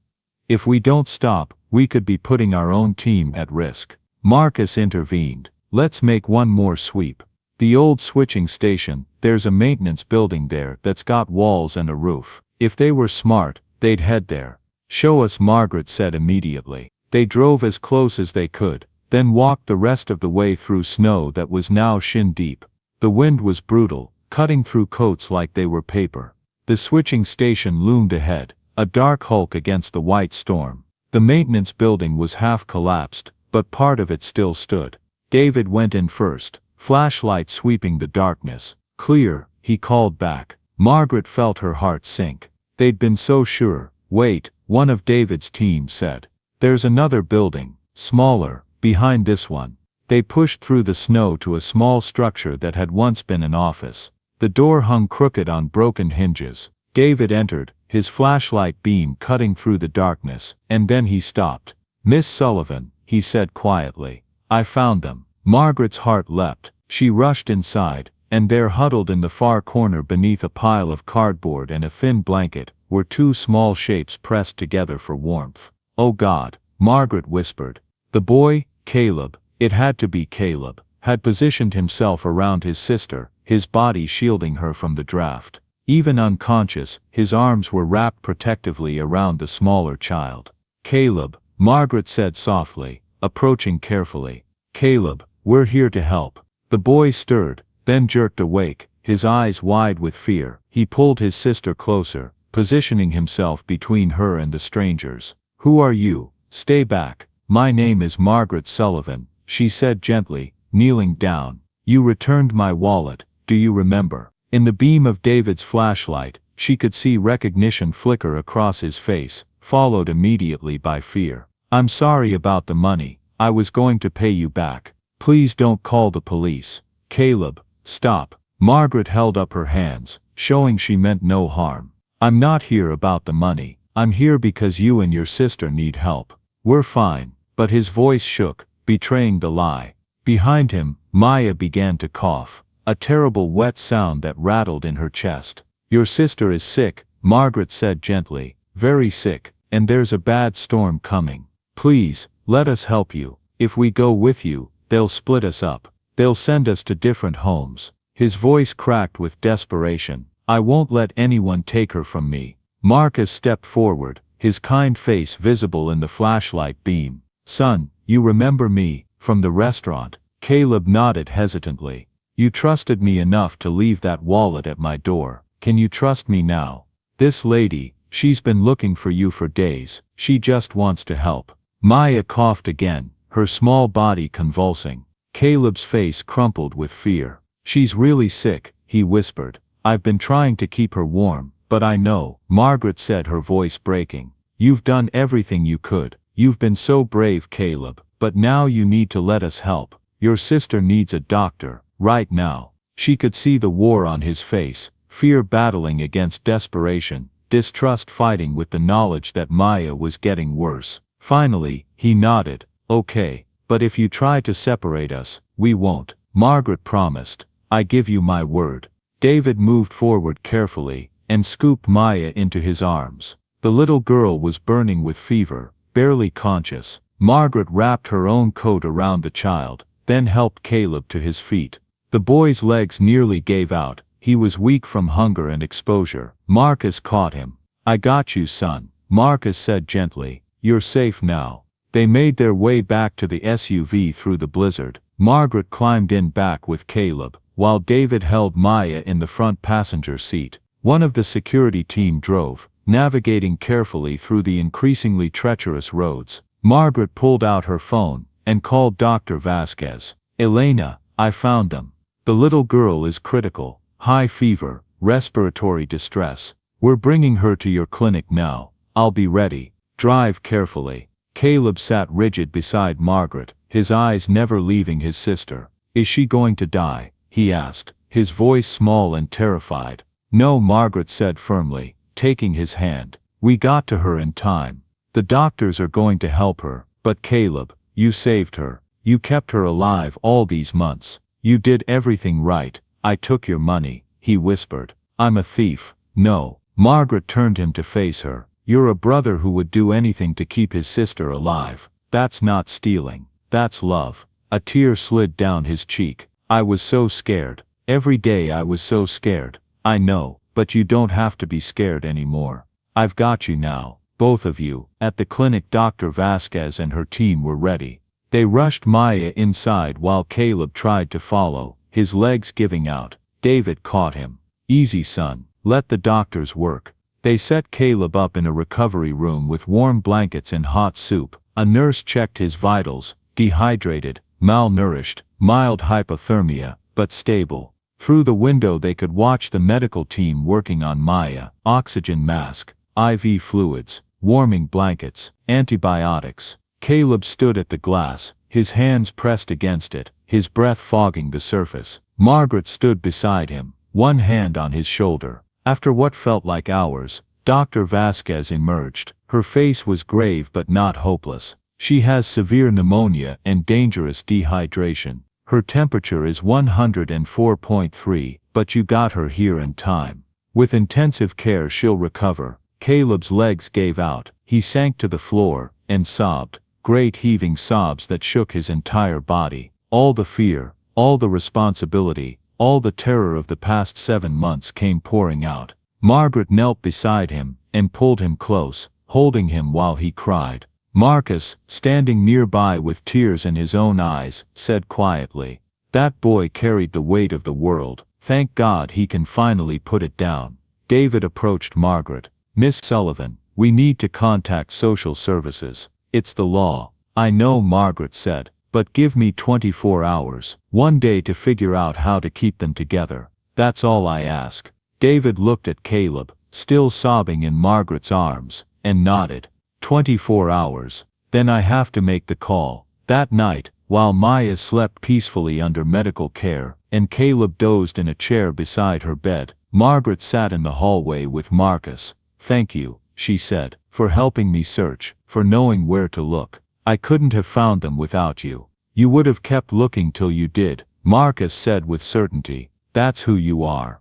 If we don't stop, we could be putting our own team at risk. Marcus intervened. Let's make one more sweep. The old switching station, there's a maintenance building there that's got walls and a roof. If they were smart, they'd head there. Show us, Margaret said immediately. They drove as close as they could, then walked the rest of the way through snow that was now shin deep. The wind was brutal, cutting through coats like they were paper. The switching station loomed ahead, a dark hulk against the white storm. The maintenance building was half collapsed, but part of it still stood. David went in first, flashlight sweeping the darkness. Clear, he called back. Margaret felt her heart sink. They'd been so sure. Wait, one of David's team said. There's another building, smaller, behind this one. They pushed through the snow to a small structure that had once been an office. The door hung crooked on broken hinges. David entered, his flashlight beam cutting through the darkness, and then he stopped. Miss Sullivan, he said quietly. I found them. Margaret's heart leapt. She rushed inside, and there, huddled in the far corner beneath a pile of cardboard and a thin blanket, were 2 small shapes pressed together for warmth. Oh God, Margaret whispered. The boy, Caleb, it had to be Caleb, had positioned himself around his sister, his body shielding her from the draft. Even unconscious, his arms were wrapped protectively around the smaller child. Caleb, Margaret said softly, approaching carefully. Caleb, we're here to help. The boy stirred, then jerked awake, his eyes wide with fear. He pulled his sister closer, positioning himself between her and the strangers. Who are you? Stay back. My name is Margaret Sullivan, she said gently, kneeling down. You returned my wallet, do you remember? In the beam of David's flashlight, she could see recognition flicker across his face, followed immediately by fear. I'm sorry about the money, I was going to pay you back. Please don't call the police. Caleb, stop. Margaret held up her hands, showing she meant no harm. I'm not here about the money, I'm here because you and your sister need help. We're fine. But his voice shook, betraying the lie. Behind him, Maya began to cough. a terrible wet sound that rattled in her chest. Your sister is sick, Margaret said gently, very sick, and there's a bad storm coming. Please, let us help you. If we go with you, they'll split us up. They'll send us to different homes. His voice cracked with desperation. I won't let anyone take her from me. Marcus stepped forward, his kind face visible in the flashlight beam. Son, you remember me, from the restaurant? Caleb nodded hesitantly. You trusted me enough to leave that wallet at my door. Can you trust me now? This lady, she's been looking for you for days. She just wants to help. Maya coughed again, her small body convulsing. Caleb's face crumpled with fear. She's really sick, he whispered. I've been trying to keep her warm, but I know, Margaret said, her voice breaking. You've done everything you could. You've been so brave, Caleb, but now you need to let us help. Your sister needs a doctor, right now. She could see the war on his face, fear battling against desperation, distrust fighting with the knowledge that Maya was getting worse. Finally, he nodded. Okay, but if you try to separate us, we won't, Margaret promised. I give you my word. David moved forward carefully, and scooped Maya into his arms. The little girl was burning with fever, barely conscious. Margaret wrapped her own coat around the child, then helped Caleb to his feet. The boy's legs nearly gave out. He was weak from hunger and exposure. Marcus caught him. I got you, son, Marcus said gently. You're safe now. They made their way back to the SUV through the blizzard. Margaret climbed in back with Caleb, while David held Maya in the front passenger seat. One of the security team drove, navigating carefully through the increasingly treacherous roads. Margaret pulled out her phone and called Dr. Vasquez. Elena, I found them. The little girl is critical. High fever, respiratory distress. We're bringing her to your clinic now. I'll be ready. Drive carefully. Caleb sat rigid beside Margaret, his eyes never leaving his sister. Is she going to die? He asked, his voice small and terrified. No, Margaret said firmly, taking his hand. We got to her in time. The doctors are going to help her, but Caleb, you saved her. You kept her alive all these months. You did everything right. I took your money, he whispered. I'm a thief. No. Margaret turned him to face her. You're a brother who would do anything to keep his sister alive. That's not stealing. That's love. A tear slid down his cheek. I was so scared. Every day I was so scared. I know, but you don't have to be scared anymore. I've got you now, both of you. At the clinic, Dr. Vasquez and her team were ready. They rushed Maya inside while Caleb tried to follow, his legs giving out. David caught him. Easy, son. Let the doctors work. They set Caleb up in a recovery room with warm blankets and hot soup. A nurse checked his vitals. Dehydrated, malnourished, mild hypothermia, but stable. Through the window they could watch the medical team working on Maya. Oxygen mask, IV fluids, warming blankets, antibiotics. Caleb stood at the glass, his hands pressed against it, his breath fogging the surface. Margaret stood beside him, one hand on his shoulder. After what felt like hours, Dr. Vasquez emerged. Her face was grave but not hopeless. She has severe pneumonia and dangerous dehydration. Her temperature is 104.3, but you got her here in time. With intensive care she'll recover. Caleb's legs gave out. He sank to the floor and sobbed, great heaving sobs that shook his entire body. All the fear, all the responsibility, all the terror of the past 7 months came pouring out. Margaret knelt beside him and pulled him close, holding him while he cried. Marcus, standing nearby with tears in his own eyes, said quietly, "That boy carried the weight of the world. Thank God he can finally put it down." David approached Margaret. "Miss Sullivan, we need to contact social services. It's the law." "I know," Margaret said, "but give me 24 hours, one day to figure out how to keep them together. That's all I ask." David looked at Caleb, still sobbing in Margaret's arms, and nodded. 24 hours. Then I have to make the call. That night, while Maya slept peacefully under medical care, and Caleb dozed in a chair beside her bed, Margaret sat in the hallway with Marcus. "Thank you," she said, "for helping me search, for knowing where to look. I couldn't have found them without you." "You would have kept looking till you did," Marcus said with certainty. That's who you are.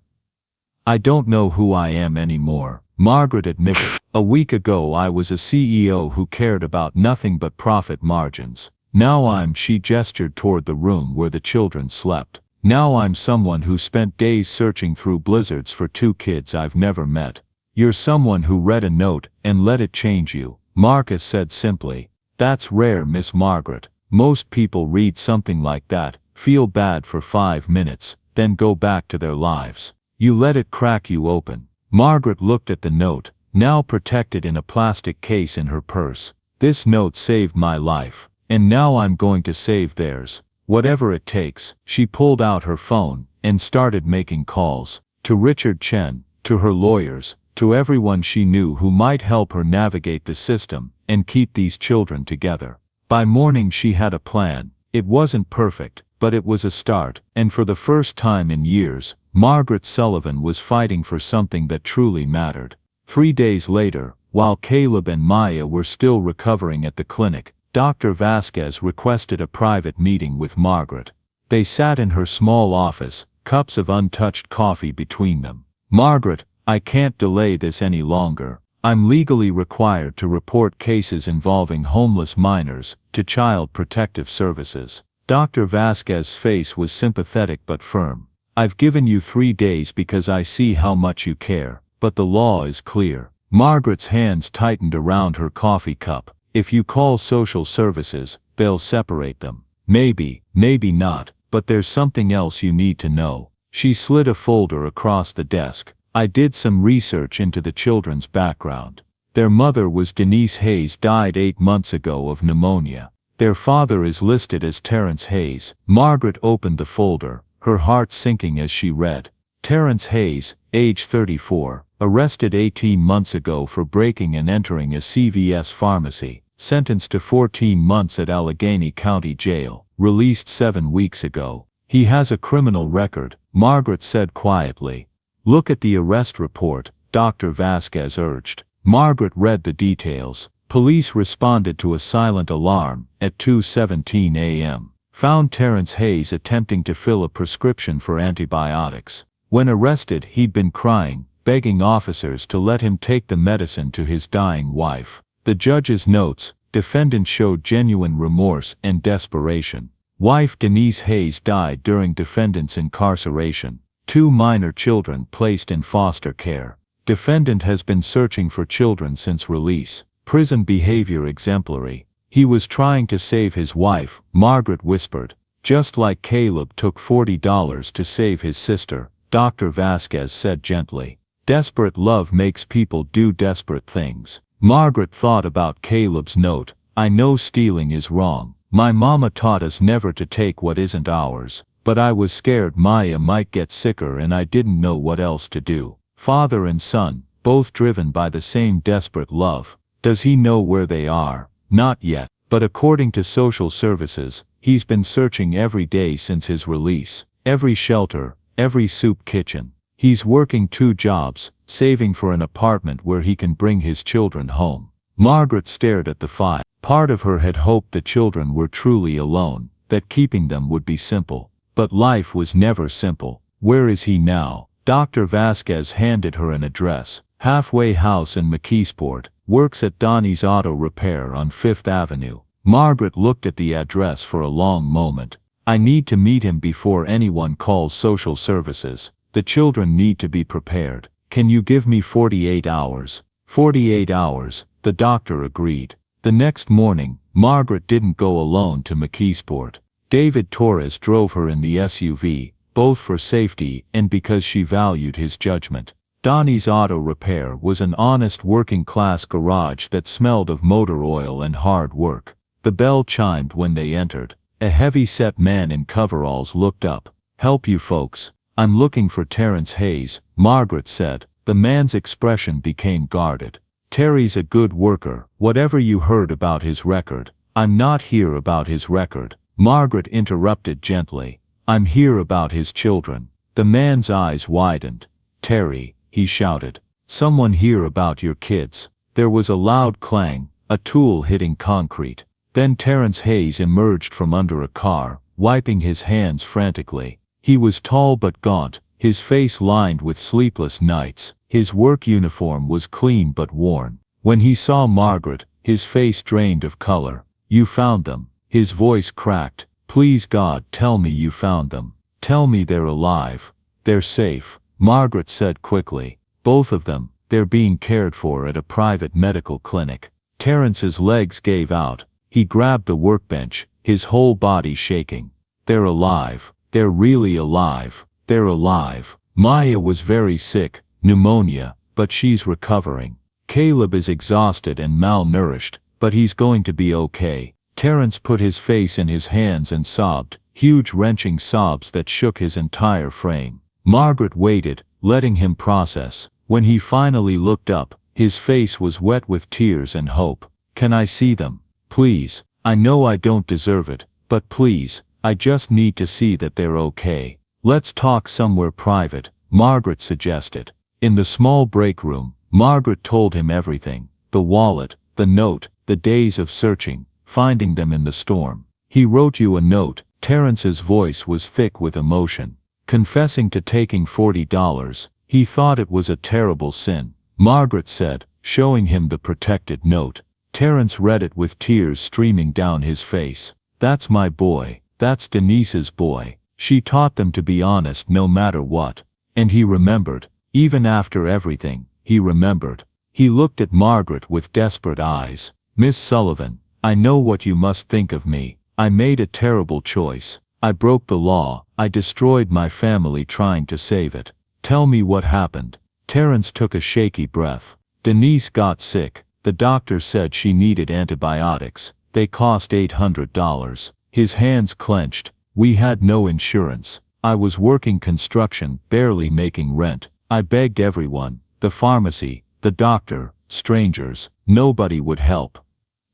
I don't know who I am anymore, Margaret admitted. A week ago I was a CEO who cared about nothing but profit margins. Now she gestured toward the room where the children slept. Now I'm someone who spent days searching through blizzards for 2 kids I've never met. You're someone who read a note and let it change you, Marcus said simply. That's rare, Miss Margaret. Most people read something like that, feel bad for 5 minutes, then go back to their lives. You let it crack you open. Margaret looked at the note, now protected in a plastic case in her purse. This note saved my life, and now I'm going to save theirs. Whatever it takes. She pulled out her phone and started making calls. To Richard Chen, to her lawyers, to everyone she knew who might help her navigate the system and keep these children together. By morning she had a plan. It wasn't perfect, but it was a start, and for the first time in years, Margaret Sullivan was fighting for something that truly mattered. 3 days later, while Caleb and Maya were still recovering at the clinic, Dr. Vasquez requested a private meeting with Margaret. They sat in her small office, cups of untouched coffee between them. Margaret, I can't delay this any longer. I'm legally required to report cases involving homeless minors to Child Protective Services. Dr. Vasquez's face was sympathetic but firm. I've given you 3 days because I see how much you care, but the law is clear. Margaret's hands tightened around her coffee cup. If you call social services, they'll separate them. Maybe, maybe not, but there's something else you need to know. She slid a folder across the desk. I did some research into the children's background. Their mother was Denise Hayes, died 8 months ago of pneumonia. Their father is listed as Terrence Hayes. Margaret opened the folder, her heart sinking as she read. Terrence Hayes, age 34, arrested 18 months ago for breaking and entering a CVS pharmacy. Sentenced to 14 months at Allegheny County Jail, released 7 weeks ago. He has a criminal record, Margaret said quietly. Look at the arrest report, Dr. Vasquez urged. Margaret read the details. Police responded to a silent alarm at 2:17 a.m. Found Terrence Hayes attempting to fill a prescription for antibiotics. When arrested, he'd been crying, begging officers to let him take the medicine to his dying wife. The judge's notes, defendant showed genuine remorse and desperation. Wife Denise Hayes died during defendant's incarceration. 2 minor children placed in foster care. Defendant has been searching for children since release. Prison behavior exemplary. He was trying to save his wife, Margaret whispered. Just like Caleb took $40 to save his sister, Dr. Vasquez said gently. Desperate love makes people do desperate things. Margaret thought about Caleb's note. I know stealing is wrong. My mama taught us never to take what isn't ours, but I was scared Maya might get sicker and I didn't know what else to do. Father and son, both driven by the same desperate love. Does he know where they are? Not yet, but according to social services, he's been searching every day since his release. Every shelter, every soup kitchen. He's working 2 jobs, saving for an apartment where he can bring his children home. Margaret stared at the file. Part of her had hoped the children were truly alone, that keeping them would be simple. But life was never simple. Where is he now? Dr. Vasquez handed her an address. Halfway House in McKeesport, works at Donnie's Auto Repair on 5th Avenue. Margaret looked at the address for a long moment. I need to meet him before anyone calls social services. The children need to be prepared. Can you give me 48 hours? 48 hours, the doctor agreed. The next morning, Margaret didn't go alone to McKeesport. David Torres drove her in the SUV, both for safety and because she valued his judgment. Donnie's Auto Repair was an honest working-class garage that smelled of motor oil and hard work. The bell chimed when they entered. A heavy-set man in coveralls looked up. Help you folks. I'm looking for Terrence Hayes, Margaret said. The man's expression became guarded. Terry's a good worker, whatever you heard about his record. I'm not here about his record, Margaret interrupted gently. I'm here about his children. The man's eyes widened. Terry, he shouted. Someone hear about your kids. There was a loud clang, a tool hitting concrete. Then Terrence Hayes emerged from under a car, wiping his hands frantically. He was tall but gaunt, his face lined with sleepless nights. His work uniform was clean but worn. When he saw Margaret, his face drained of color. "You found them." His voice cracked. "Please God, tell me you found them. Tell me they're alive. They're safe," Margaret said quickly. "Both of them. They're being cared for at a private medical clinic." Terrence's legs gave out. He grabbed the workbench, his whole body shaking. "They're alive. They're really alive. They're alive." Maya was very sick, pneumonia, but she's recovering. Caleb is exhausted and malnourished, but he's going to be okay. Terrence put his face in his hands and sobbed, huge wrenching sobs that shook his entire frame. Margaret waited, letting him process. When he finally looked up, his face was wet with tears and hope. "Can I see them? Please. I know I don't deserve it, but please, I just need to see that they're okay." "Let's talk somewhere private," Margaret suggested. In the small break room, Margaret told him everything. The wallet, the note, the days of searching, finding them in the storm. "He wrote you a note." Terrence's voice was thick with emotion. "Confessing to taking $40. He thought it was a terrible sin," Margaret said, showing him the protected note. Terrence read it with tears streaming down his face. "That's my boy. That's Denise's boy. She taught them to be honest no matter what." And he remembered. Even after everything, he remembered. He looked at Margaret with desperate eyes. "Miss Sullivan, I know what you must think of me. I made a terrible choice. I broke the law. I destroyed my family trying to save it. Tell me what happened." Terrence took a shaky breath. "Denise got sick. The doctor said she needed antibiotics. They cost $800. His hands clenched. "We had no insurance. I was working construction, barely making rent. I begged everyone, the pharmacy, the doctor, strangers. Nobody would help.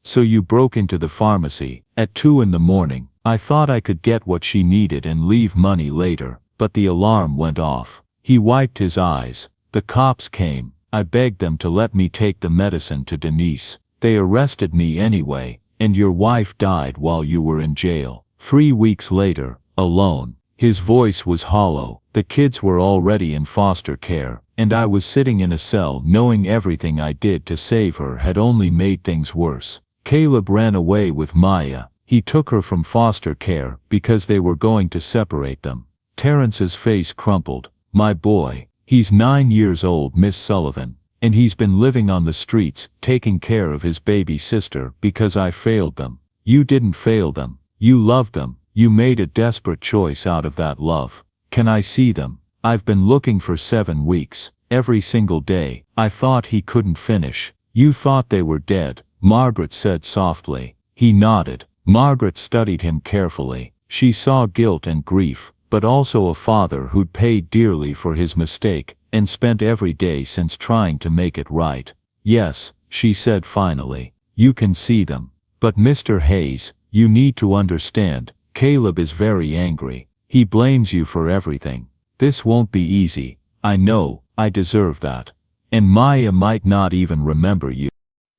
So you broke into the pharmacy at 2 in the morning. I thought I could get what she needed and leave money later, but the alarm went off." He wiped his eyes. "The cops came. I begged them to let me take the medicine to Denise. They arrested me anyway, and your wife died while you were in jail. 3 weeks later, alone." His voice was hollow. "The kids were already in foster care, and I was sitting in a cell knowing everything I did to save her had only made things worse. Caleb ran away with Maya. He took her from foster care because they were going to separate them." Terrence's face crumpled. "My boy. He's 9 years old, Miss Sullivan, and he's been living on the streets, taking care of his baby sister because I failed them." "You didn't fail them. You loved them. You made a desperate choice out of that love." "Can I see them? I've been looking for 7 weeks. Every single day. I thought he couldn't finish." "You thought they were dead," Margaret said softly. He nodded. Margaret studied him carefully. She saw guilt and grief, but also a father who'd paid dearly for his mistake, and spent every day since trying to make it right. "Yes," she said finally. "You can see them. But Mr. Hayes, you need to understand, Caleb is very angry. He blames you for everything. This won't be easy. I know, I deserve that. And Maya might not even remember you."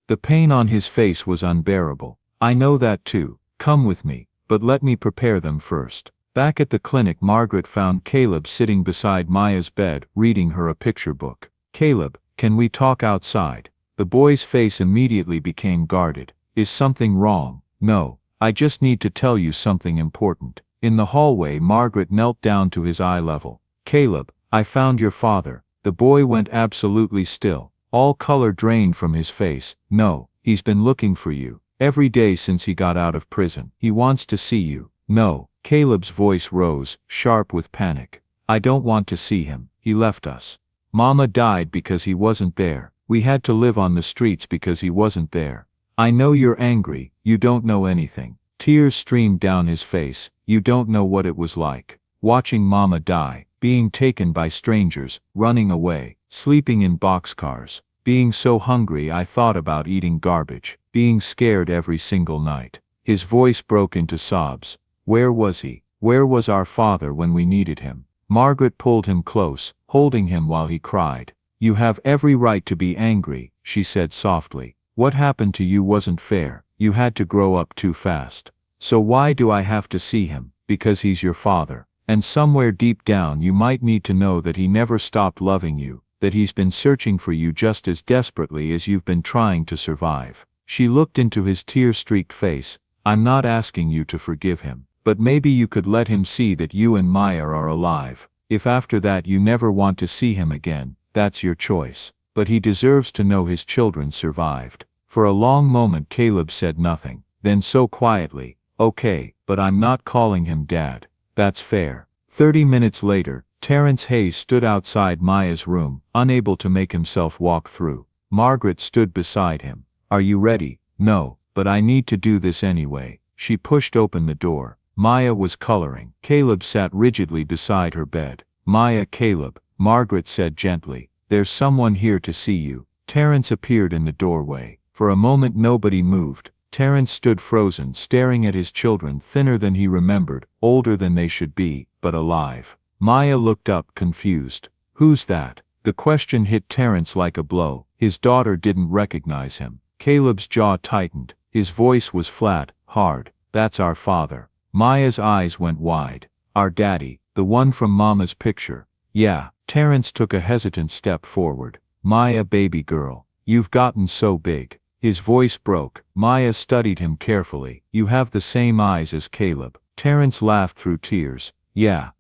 The pain on his face was unbearable. "I know that too. Come with me, but let me prepare them first." Back at the clinic, Margaret found Caleb sitting beside Maya's bed, reading her a picture book. "Caleb, can we talk outside?" The boy's face immediately became guarded. "Is something wrong?" "No. I just need to tell you something important." In the hallway, Margaret knelt down to his eye level. "Caleb, I found your father." The boy went absolutely still. All color drained from his face. "No, he's been looking for you. Every day since he got out of prison. He wants to see you." "No." Caleb's voice rose, sharp with panic. "I don't want to see him. He left us. Mama died because he wasn't there. We had to live on the streets because he wasn't there. I know you're angry, you don't know anything." Tears streamed down his face. "You don't know what it was like. Watching Mama die, being taken by strangers, running away, sleeping in boxcars, being so hungry I thought about eating garbage, being scared every single night." His voice broke into sobs. "Where was he? Where was our father when we needed him?" Margaret pulled him close, holding him while he cried. "You have every right to be angry," she said softly. "What happened to you wasn't fair. You had to grow up too fast. So why do I have to see him? Because he's your father. And somewhere deep down you might need to know that he never stopped loving you, that he's been searching for you just as desperately as you've been trying to survive. She looked into his tear-streaked face. I'm not asking you to forgive him, but maybe you could let him see that you and Maya are alive. If after that you never want to see him again, that's your choice. But he deserves to know his children survived. For a long moment Caleb said nothing, then so quietly, okay, but I'm not calling him Dad. That's fair. 30 minutes later, Terrence Hayes stood outside Maya's room, unable to make himself walk through. Margaret stood beside him. Are you ready? No, but I need to do this anyway. She pushed open the door. Maya was coloring. Caleb sat rigidly beside her bed. Maya, Caleb, Margaret said gently, there's someone here to see you. Terrence appeared in the doorway. For a moment nobody moved. Terrence stood frozen, staring at his children, thinner than he remembered, older than they should be, but alive. Maya looked up, confused. Who's that? The question hit Terrence like a blow. His daughter didn't recognize him. Caleb's jaw tightened. His voice was flat, hard. That's our father. Maya's eyes went wide. Our daddy, the one from Mama's picture. Yeah. Terrence took a hesitant step forward. Maya, baby girl, you've gotten so big. His voice broke. Maya studied him carefully. You have the same eyes as Caleb. Terrence laughed through tears. Yeah,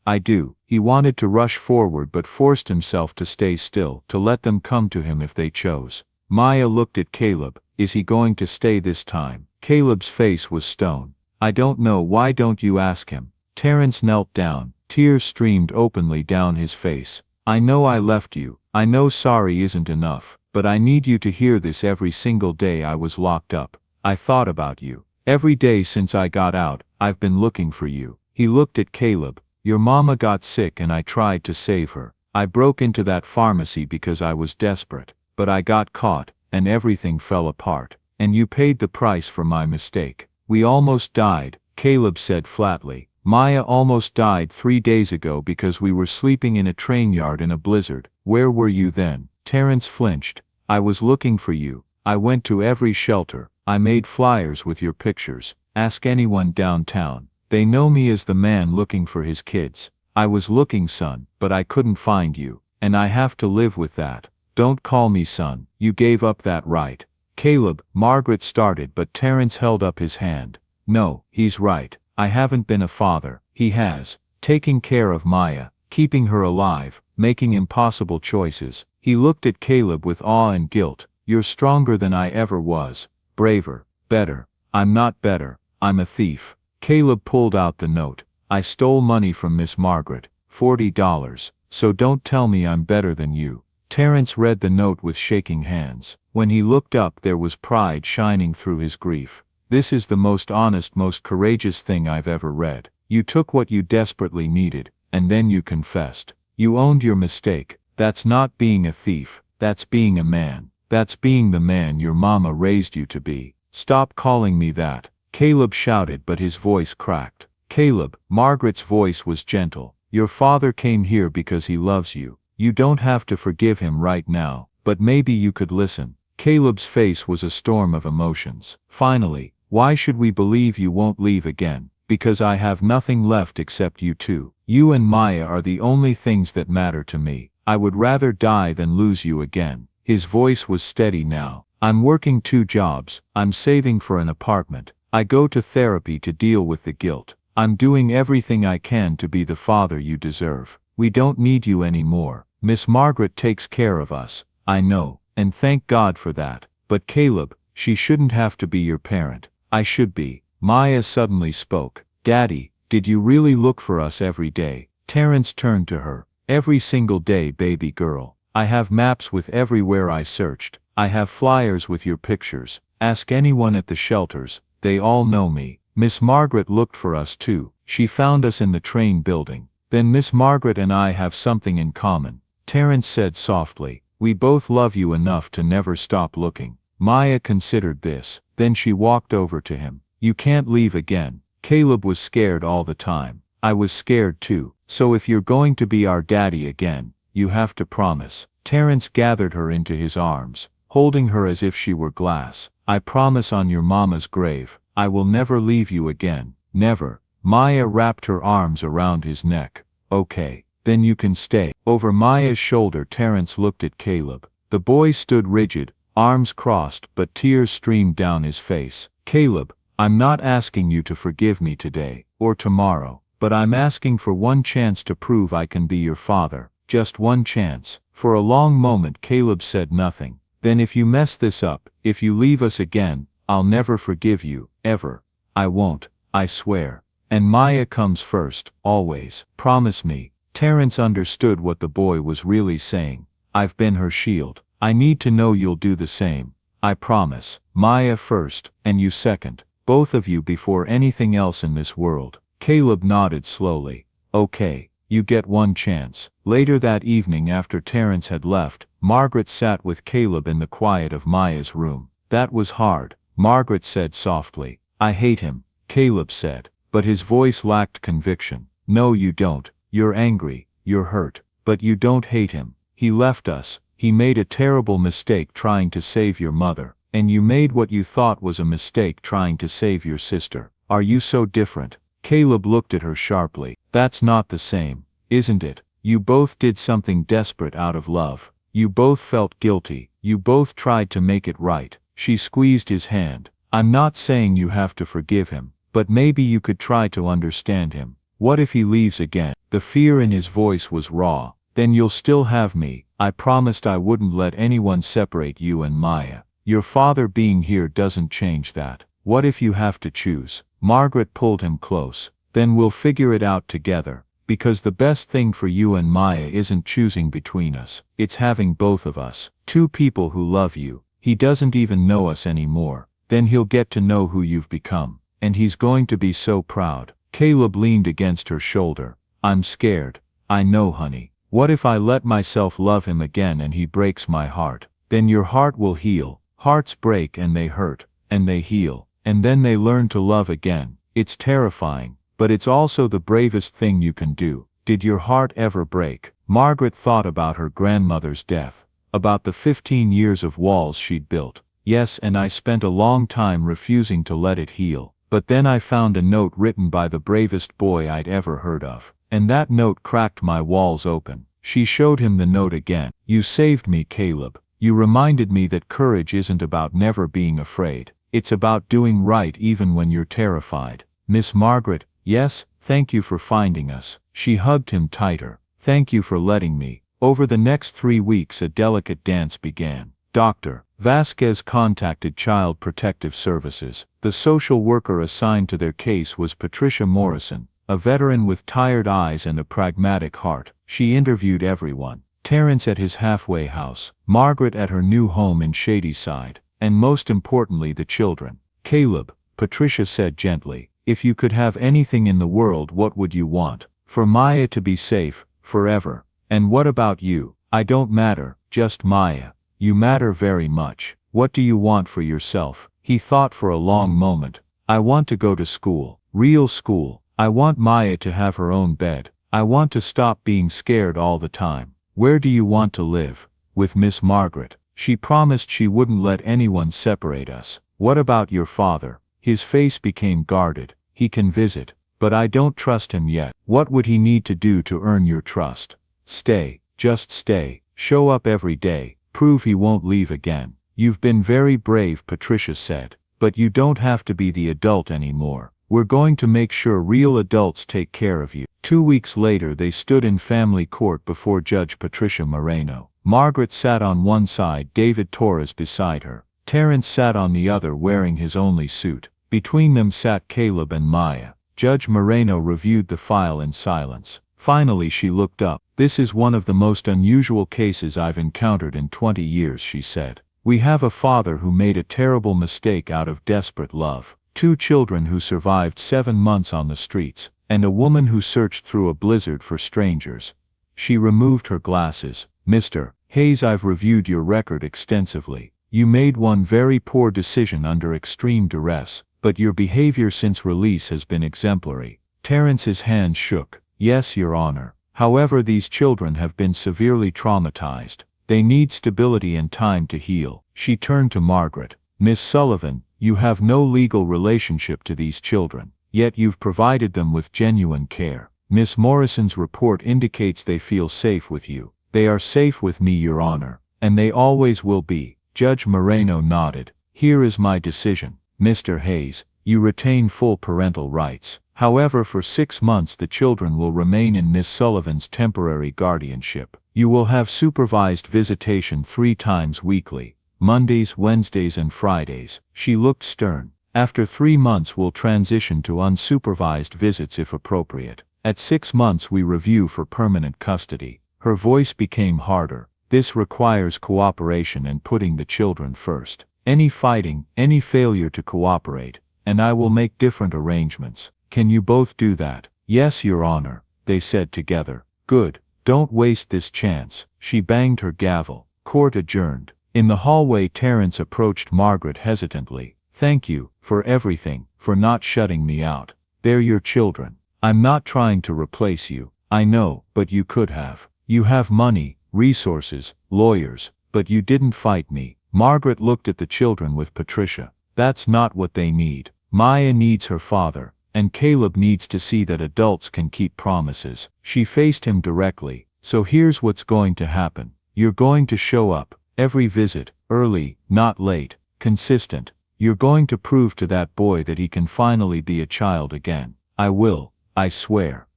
I do. He wanted to rush forward but forced himself to stay still, to let them come to him if they chose. Maya looked at Caleb. Is he going to stay this time? Caleb's face was stone. I don't know. Why don't you ask him? Terrence knelt down. Tears streamed openly down his face. I know I left you. I know sorry isn't enough, but I need you to hear this. Every single day I was locked up, I thought about you. Every day since I got out, I've been looking for you. He looked at Caleb. Your mama got sick and I tried to save her. I broke into that pharmacy because I was desperate, but I got caught, and everything fell apart. And you paid the price for my mistake. We almost died, Caleb said flatly. Maya almost died 3 days ago because we were sleeping in a train yard in a blizzard. Where were you then? Terrence flinched. I was looking for you. I went to every shelter. I made flyers with your pictures. Ask anyone downtown. They know me as the man looking for his kids. I was looking, son, but I couldn't find you. And I have to live with that. Don't call me son. You gave up that right. Caleb, Margaret started, but Terrence held up his hand. No, he's right. I haven't been a father. He has. Taking care of Maya, keeping her alive, making impossible choices. He looked at Caleb with awe and guilt. You're stronger than I ever was. Braver. Better. I'm not better. I'm a thief. Caleb pulled out the note. I stole money from Miss Margaret. $40. So don't tell me I'm better than you. Terrence read the note with shaking hands. When he looked up there was pride shining through his grief. This is the most honest, most courageous thing I've ever read. You took what you desperately needed, and then you confessed. You owned your mistake. That's not being a thief. That's being a man. That's being the man your mama raised you to be. Stop calling me that. Caleb shouted, but his voice cracked. Caleb, Margaret's voice was gentle. Your father came here because he loves you. You don't have to forgive him right now, but maybe you could listen. Caleb's face was a storm of emotions. Finally, why should we believe you won't leave again? Because I have nothing left except you two. You and Maya are the only things that matter to me. I would rather die than lose you again. His voice was steady now. I'm working 2 jobs. I'm saving for an apartment. I go to therapy to deal with the guilt. I'm doing everything I can to be the father you deserve. We don't need you anymore. Miss Margaret takes care of us. I know, and thank God for that. But Caleb, she shouldn't have to be your parent. I should be. Maya suddenly spoke. Daddy, did you really look for us every day? Terrence turned to her. Every single day, baby girl. I have maps with everywhere I searched. I have flyers with your pictures. Ask anyone at the shelters. They all know me. Miss Margaret looked for us too. She found us in the train building. Then Miss Margaret and I have something in common. Terrence said softly. We both love you enough to never stop looking. Maya considered this. Then she walked over to him. You can't leave again. Caleb was scared all the time. I was scared too. So if you're going to be our daddy again, you have to promise. Terrence gathered her into his arms, holding her as if she were glass. I promise on your mama's grave, I will never leave you again. Never. Maya wrapped her arms around his neck. Okay, then you can stay. Over Maya's shoulder Terence looked at Caleb. The boy stood rigid, arms crossed, but tears streamed down his face. Caleb, I'm not asking you to forgive me today, or tomorrow, but I'm asking for one chance to prove I can be your father. Just one chance. For a long moment Caleb said nothing. Then if you mess this up, if you leave us again, I'll never forgive you, ever. I won't, I swear. And Maya comes first, always. Promise me. Terence understood what the boy was really saying. I've been her shield. I need to know you'll do the same. I promise. Maya first, and you second. Both of you before anything else in this world. Caleb nodded slowly. Okay, you get one chance. Later that evening after Terence had left, Margaret sat with Caleb in the quiet of Maya's room. That was hard, Margaret said softly. I hate him, Caleb said, but his voice lacked conviction. No you don't. You're angry, you're hurt, but you don't hate him. He left us, he made a terrible mistake trying to save your mother, and you made what you thought was a mistake trying to save your sister. Are you so different? Caleb looked at her sharply. That's not the same, isn't it? You both did something desperate out of love. You both felt guilty, you both tried to make it right. She squeezed his hand. I'm not saying you have to forgive him, but maybe you could try to understand him. What if he leaves again? The fear in his voice was raw. Then you'll still have me. I promised I wouldn't let anyone separate you and Maya. Your father being here doesn't change that. What if you have to choose? Margaret pulled him close. Then we'll figure it out together. Because the best thing for you and Maya isn't choosing between us. It's having both of us. Two people who love you. He doesn't even know us anymore. Then he'll get to know who you've become. And he's going to be so proud. Caleb leaned against her shoulder. I'm scared. I know, honey. What if I let myself love him again and he breaks my heart? Then your heart will heal. Hearts break and they hurt. And they heal. And then they learn to love again. It's terrifying. But it's also the bravest thing you can do. Did your heart ever break? Margaret thought about her grandmother's death. About the 15 years of walls she'd built. Yes, and I spent a long time refusing to let it heal. But then I found a note written by the bravest boy I'd ever heard of. And that note cracked my walls open. She showed him the note again. You saved me, Caleb. You reminded me that courage isn't about never being afraid. It's about doing right even when you're terrified. Miss Margaret, yes, thank you for finding us. She hugged him tighter. Thank you for letting me. Over the next 3 weeks a delicate dance began. Dr. Vasquez contacted Child Protective Services. The social worker assigned to their case was Patricia Morrison, a veteran with tired eyes and a pragmatic heart. She interviewed everyone. Terence at his halfway house, Margaret at her new home in Shadyside, and most importantly the children. Caleb, Patricia said gently, if you could have anything in the world, what would you want? For Maya to be safe, forever. And what about you? I don't matter, just Maya. You matter very much. What do you want for yourself? He thought for a long moment. I want to go to school. Real school. I want Maya to have her own bed. I want to stop being scared all the time. Where do you want to live? With Miss Margaret. She promised she wouldn't let anyone separate us. What about your father? His face became guarded. He can visit. But I don't trust him yet. What would he need to do to earn your trust? Stay. Just stay. Show up every day. Prove he won't leave again. You've been very brave, Patricia said. But you don't have to be the adult anymore. We're going to make sure real adults take care of you. 2 weeks later they stood in family court before Judge Patricia Moreno. Margaret sat on one side, David Torres beside her. Terence sat on the other wearing his only suit. Between them sat Caleb and Maya. Judge Moreno reviewed the file in silence. Finally she looked up. This is one of the most unusual cases I've encountered in 20 years, she said. We have a father who made a terrible mistake out of desperate love. 2 children who survived 7 months on the streets, and a woman who searched through a blizzard for strangers. She removed her glasses. Mr. Hayes, I've reviewed your record extensively. You made one very poor decision under extreme duress, but your behavior since release has been exemplary. Terence's hand shook. Yes, Your Honor. However, these children have been severely traumatized. They need stability and time to heal. She turned to Margaret. Miss Sullivan, you have no legal relationship to these children. Yet you've provided them with genuine care. Miss Morrison's report indicates they feel safe with you. They are safe with me, Your Honor, and they always will be. Judge Moreno nodded. Here is my decision. Mr. Hayes, you retain full parental rights. However, for 6 months the children will remain in Miss Sullivan's temporary guardianship. You will have supervised visitation 3 times weekly, Mondays, Wednesdays and Fridays. She looked stern. After 3 months we'll transition to unsupervised visits if appropriate. At 6 months we review for permanent custody. Her voice became harder. This requires cooperation and putting the children first. Any fighting, any failure to cooperate, and I will make different arrangements. Can you both do that? Yes, Your Honor, they said together. Good. Don't waste this chance. She banged her gavel. Court adjourned. In the hallway Terence approached Margaret hesitantly. Thank you, for everything, for not shutting me out. They're your children. I'm not trying to replace you. I know, but you could have. You have money, resources, lawyers, but you didn't fight me. Margaret looked at the children with Patricia. That's not what they need. Maya needs her father, and Caleb needs to see that adults can keep promises. She faced him directly. So here's what's going to happen. You're going to show up, every visit, early, not late, consistent. You're going to prove to that boy that he can finally be a child again. I will, I swear.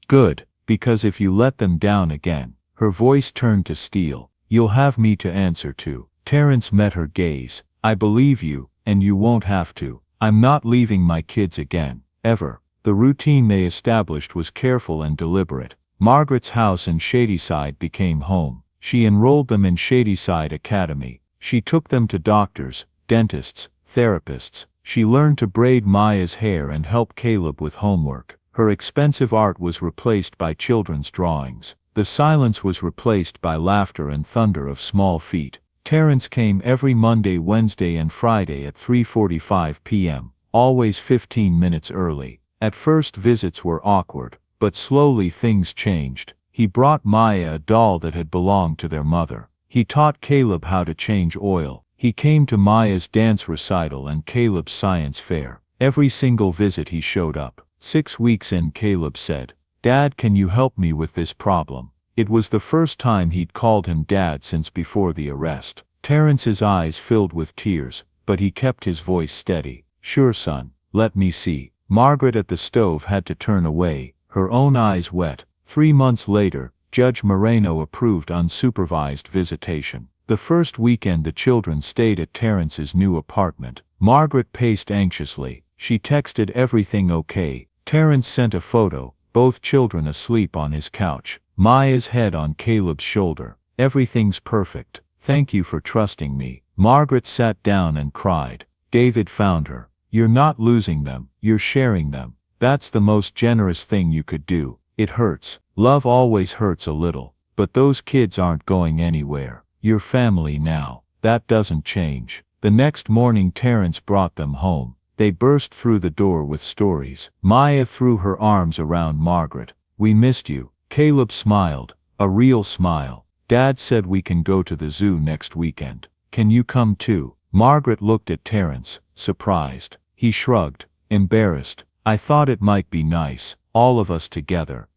Good, because if you let them down again, her voice turned to steel, you'll have me to answer to. Terence met her gaze. I believe you, and you won't have to. I'm not leaving my kids again, ever. The routine they established was careful and deliberate. Margaret's house in Shadyside became home. She enrolled them in Shadyside Academy. She took them to doctors, dentists, therapists. She learned to braid Maya's hair and help Caleb with homework. Her expensive art was replaced by children's drawings. The silence was replaced by laughter and thunder of small feet. Terence came every Monday, Wednesday and Friday at 3:45 p.m., always 15 minutes early. At first visits were awkward, but slowly things changed. He brought Maya a doll that had belonged to their mother. He taught Caleb how to change oil. He came to Maya's dance recital and Caleb's science fair. Every single visit he showed up. 6 weeks in, Caleb said, "Dad, can you help me with this problem?" It was the first time he'd called him Dad since before the arrest. Terence's eyes filled with tears, but he kept his voice steady. "Sure, son, let me see." Margaret at the stove had to turn away, her own eyes wet. 3 months later, Judge Moreno approved unsupervised visitation. The first weekend the children stayed at Terence's new apartment. Margaret paced anxiously. She texted everything okay. Terence sent a photo, both children asleep on his couch. Maya's head on Caleb's shoulder. "Everything's perfect. Thank you for trusting me." Margaret sat down and cried. David found her. "You're not losing them, you're sharing them. That's the most generous thing you could do. It hurts. Love always hurts a little. But those kids aren't going anywhere. You're family now. That doesn't change." The next morning Terence brought them home. They burst through the door with stories. Maya threw her arms around Margaret. "We missed you." Caleb smiled. A real smile. "Dad said we can go to the zoo next weekend. Can you come too?" Margaret looked at Terence, surprised. He shrugged, embarrassed. "I thought it might be nice, all of us together."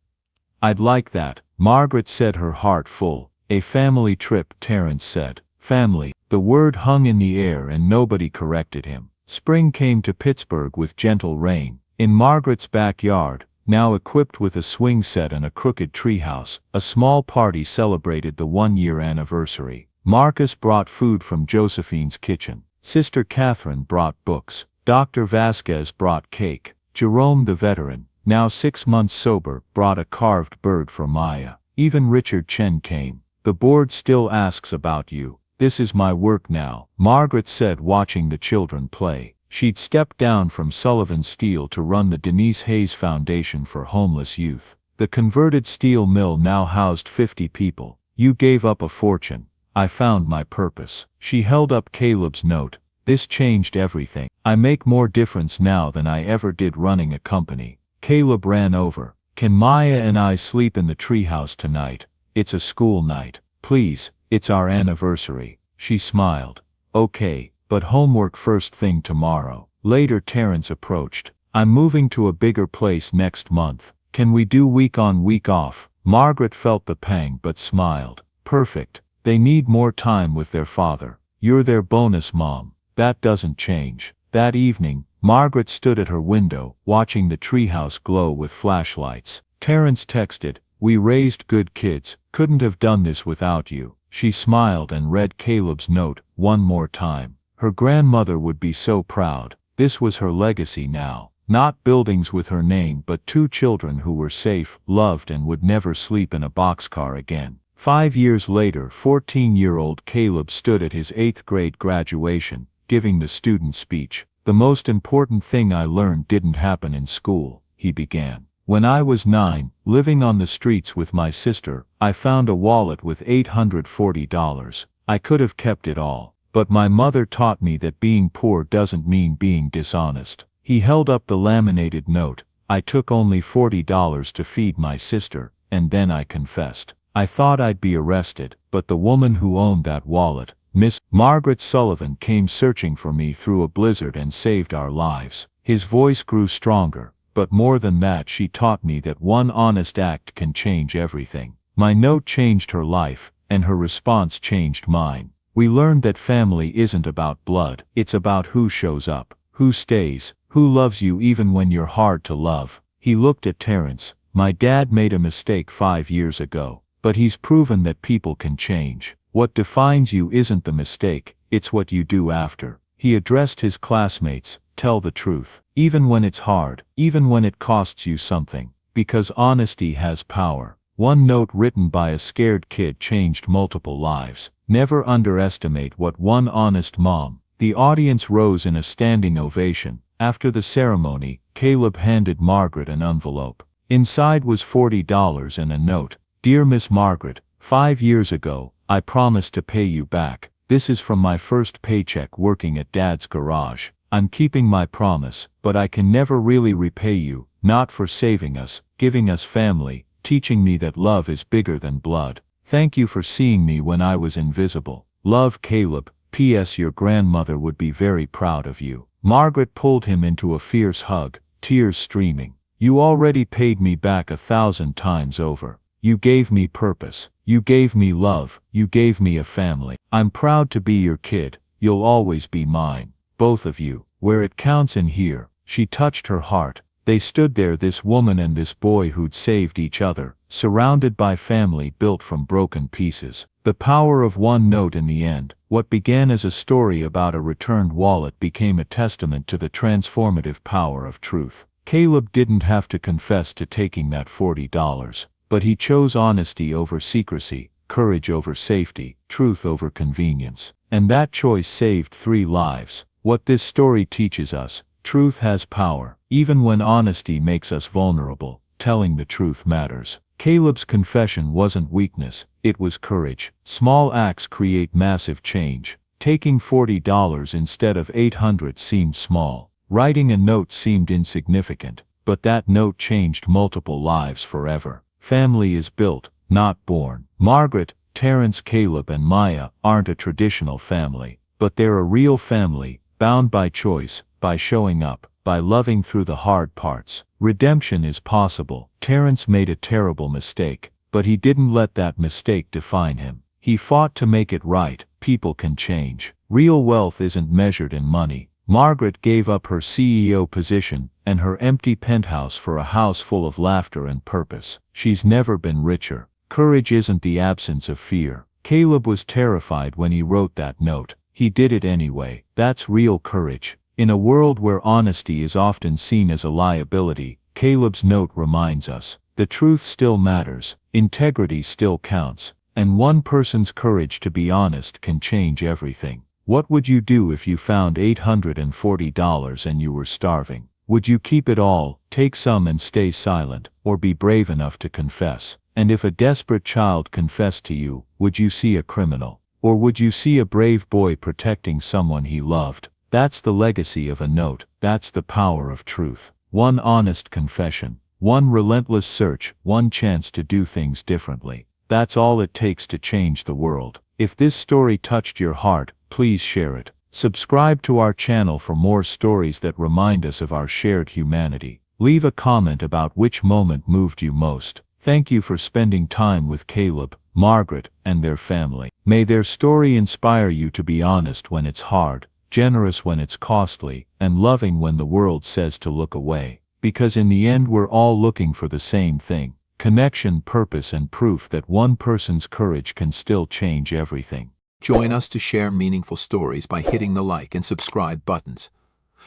"I'd like that," Margaret said, her heart full. "A family trip," Terence said. Family. The word hung in the air and nobody corrected him. Spring came to Pittsburgh with gentle rain. In Margaret's backyard, now equipped with a swing set and a crooked treehouse, a small party celebrated the 1-year anniversary. Marcus brought food from Josephine's kitchen. Sister Catherine brought books. Dr. Vasquez brought cake. Jerome the veteran, now 6 months sober, brought a carved bird for Maya. Even Richard Chen came. "The board still asks about you. This is my work now," Margaret said, watching the children play. She'd stepped down from Sullivan Steel to run the Denise Hayes Foundation for Homeless Youth. The converted steel mill now housed 50 people. "You gave up a fortune. I found my purpose." She held up Caleb's note. "This changed everything. I make more difference now than I ever did running a company." Caleb ran over. "Can Maya and I sleep in the treehouse tonight? It's a school night. Please, it's our anniversary." She smiled. "Okay, but homework first thing tomorrow." Later Terence approached. I'm moving to a bigger place next month. Can we do week on week off? Margaret felt the pang but smiled. Perfect. They need more time with their father. You're their bonus mom. That doesn't change. That evening, Margaret stood at her window, watching the treehouse glow with flashlights. Terence texted, "We raised good kids, couldn't have done this without you." She smiled and read Caleb's note one more time. Her grandmother would be so proud. This was her legacy now. Not buildings with her name, but 2 children who were safe, loved, and would never sleep in a boxcar again. 5 years later, 14-year-old Caleb stood at his 8th grade graduation, giving the student speech. "The most important thing I learned didn't happen in school," he began. "When I was 9, living on the streets with my sister, I found a wallet with $840. I could have kept it all. But my mother taught me that being poor doesn't mean being dishonest." He held up the laminated note. "I took only $40 to feed my sister, and then I confessed. I thought I'd be arrested, but the woman who owned that wallet, Miss Margaret Sullivan, came searching for me through a blizzard and saved our lives." His voice grew stronger. "But more than that, she taught me that one honest act can change everything." My note changed her life, and her response changed mine. We learned that family isn't about blood, it's about who shows up, who stays, who loves you even when you're hard to love. He looked at Terence. "My dad made a mistake 5 years ago, but he's proven that people can change. What defines you isn't the mistake, it's what you do after." He addressed his classmates. "Tell the truth, even when it's hard, even when it costs you something, because honesty has power." One note written by a scared kid changed multiple lives. Never underestimate what one honest mom. The audience rose in a standing ovation. After the ceremony, Caleb handed Margaret an envelope. Inside was $40 and a note. "Dear Miss Margaret, 5 years ago, I promised to pay you back. This is from my first paycheck working at Dad's garage. I'm keeping my promise, but I can never really repay you, not for saving us, giving us family, teaching me that love is bigger than blood. Thank you for seeing me when I was invisible. Love, Caleb. P.S. Your grandmother would be very proud of you." Margaret pulled him into a fierce hug, tears streaming. "You already paid me back 1,000 times over. You gave me purpose. You gave me love. You gave me a family. I'm proud to be your kid. You'll always be mine. Both of you. Where it counts in here." She touched her heart. They stood there, this woman and this boy who'd saved each other, surrounded by family built from broken pieces. The power of one note in the end. What began as a story about a returned wallet became a testament to the transformative power of truth. Caleb didn't have to confess to taking that $40, but he chose honesty over secrecy, courage over safety, truth over convenience. And that choice saved 3 lives. What this story teaches us: truth has power. Even when honesty makes us vulnerable, telling the truth matters. Caleb's confession wasn't weakness, it was courage. Small acts create massive change. Taking $40 instead of $800 seemed small. Writing a note seemed insignificant, but that note changed multiple lives forever. Family is built, not born. Margaret, Terence, Caleb, and Maya aren't a traditional family, but they're a real family, bound by choice, by showing up, by loving through the hard parts. Redemption is possible. Terence made a terrible mistake, but he didn't let that mistake define him. He fought to make it right. People can change. Real wealth isn't measured in money. Margaret gave up her CEO position and her empty penthouse for a house full of laughter and purpose. She's never been richer. Courage isn't the absence of fear. Caleb was terrified when he wrote that note. He did it anyway. That's real courage. In a world where honesty is often seen as a liability, Caleb's note reminds us, the truth still matters, integrity still counts, and one person's courage to be honest can change everything. What would you do if you found $840 and you were starving? Would you keep it all, take some and stay silent, or be brave enough to confess? And if a desperate child confessed to you, would you see a criminal? Or would you see a brave boy protecting someone he loved? That's the legacy of a note. That's the power of truth. One honest confession, one relentless search, one chance to do things differently. That's all it takes to change the world. If this story touched your heart, please share it. Subscribe to our channel for more stories that remind us of our shared humanity. Leave a comment about which moment moved you most. Thank you for spending time with Caleb, Margaret, and their family. May their story inspire you to be honest when it's hard, generous when it's costly, and loving when the world says to look away. Because in the end we're all looking for the same thing: connection, purpose, and proof that one person's courage can still change everything. Join us to share meaningful stories by hitting the like and subscribe buttons.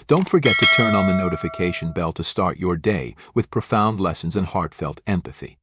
Don't forget to turn on the notification bell to start your day with profound lessons and heartfelt empathy.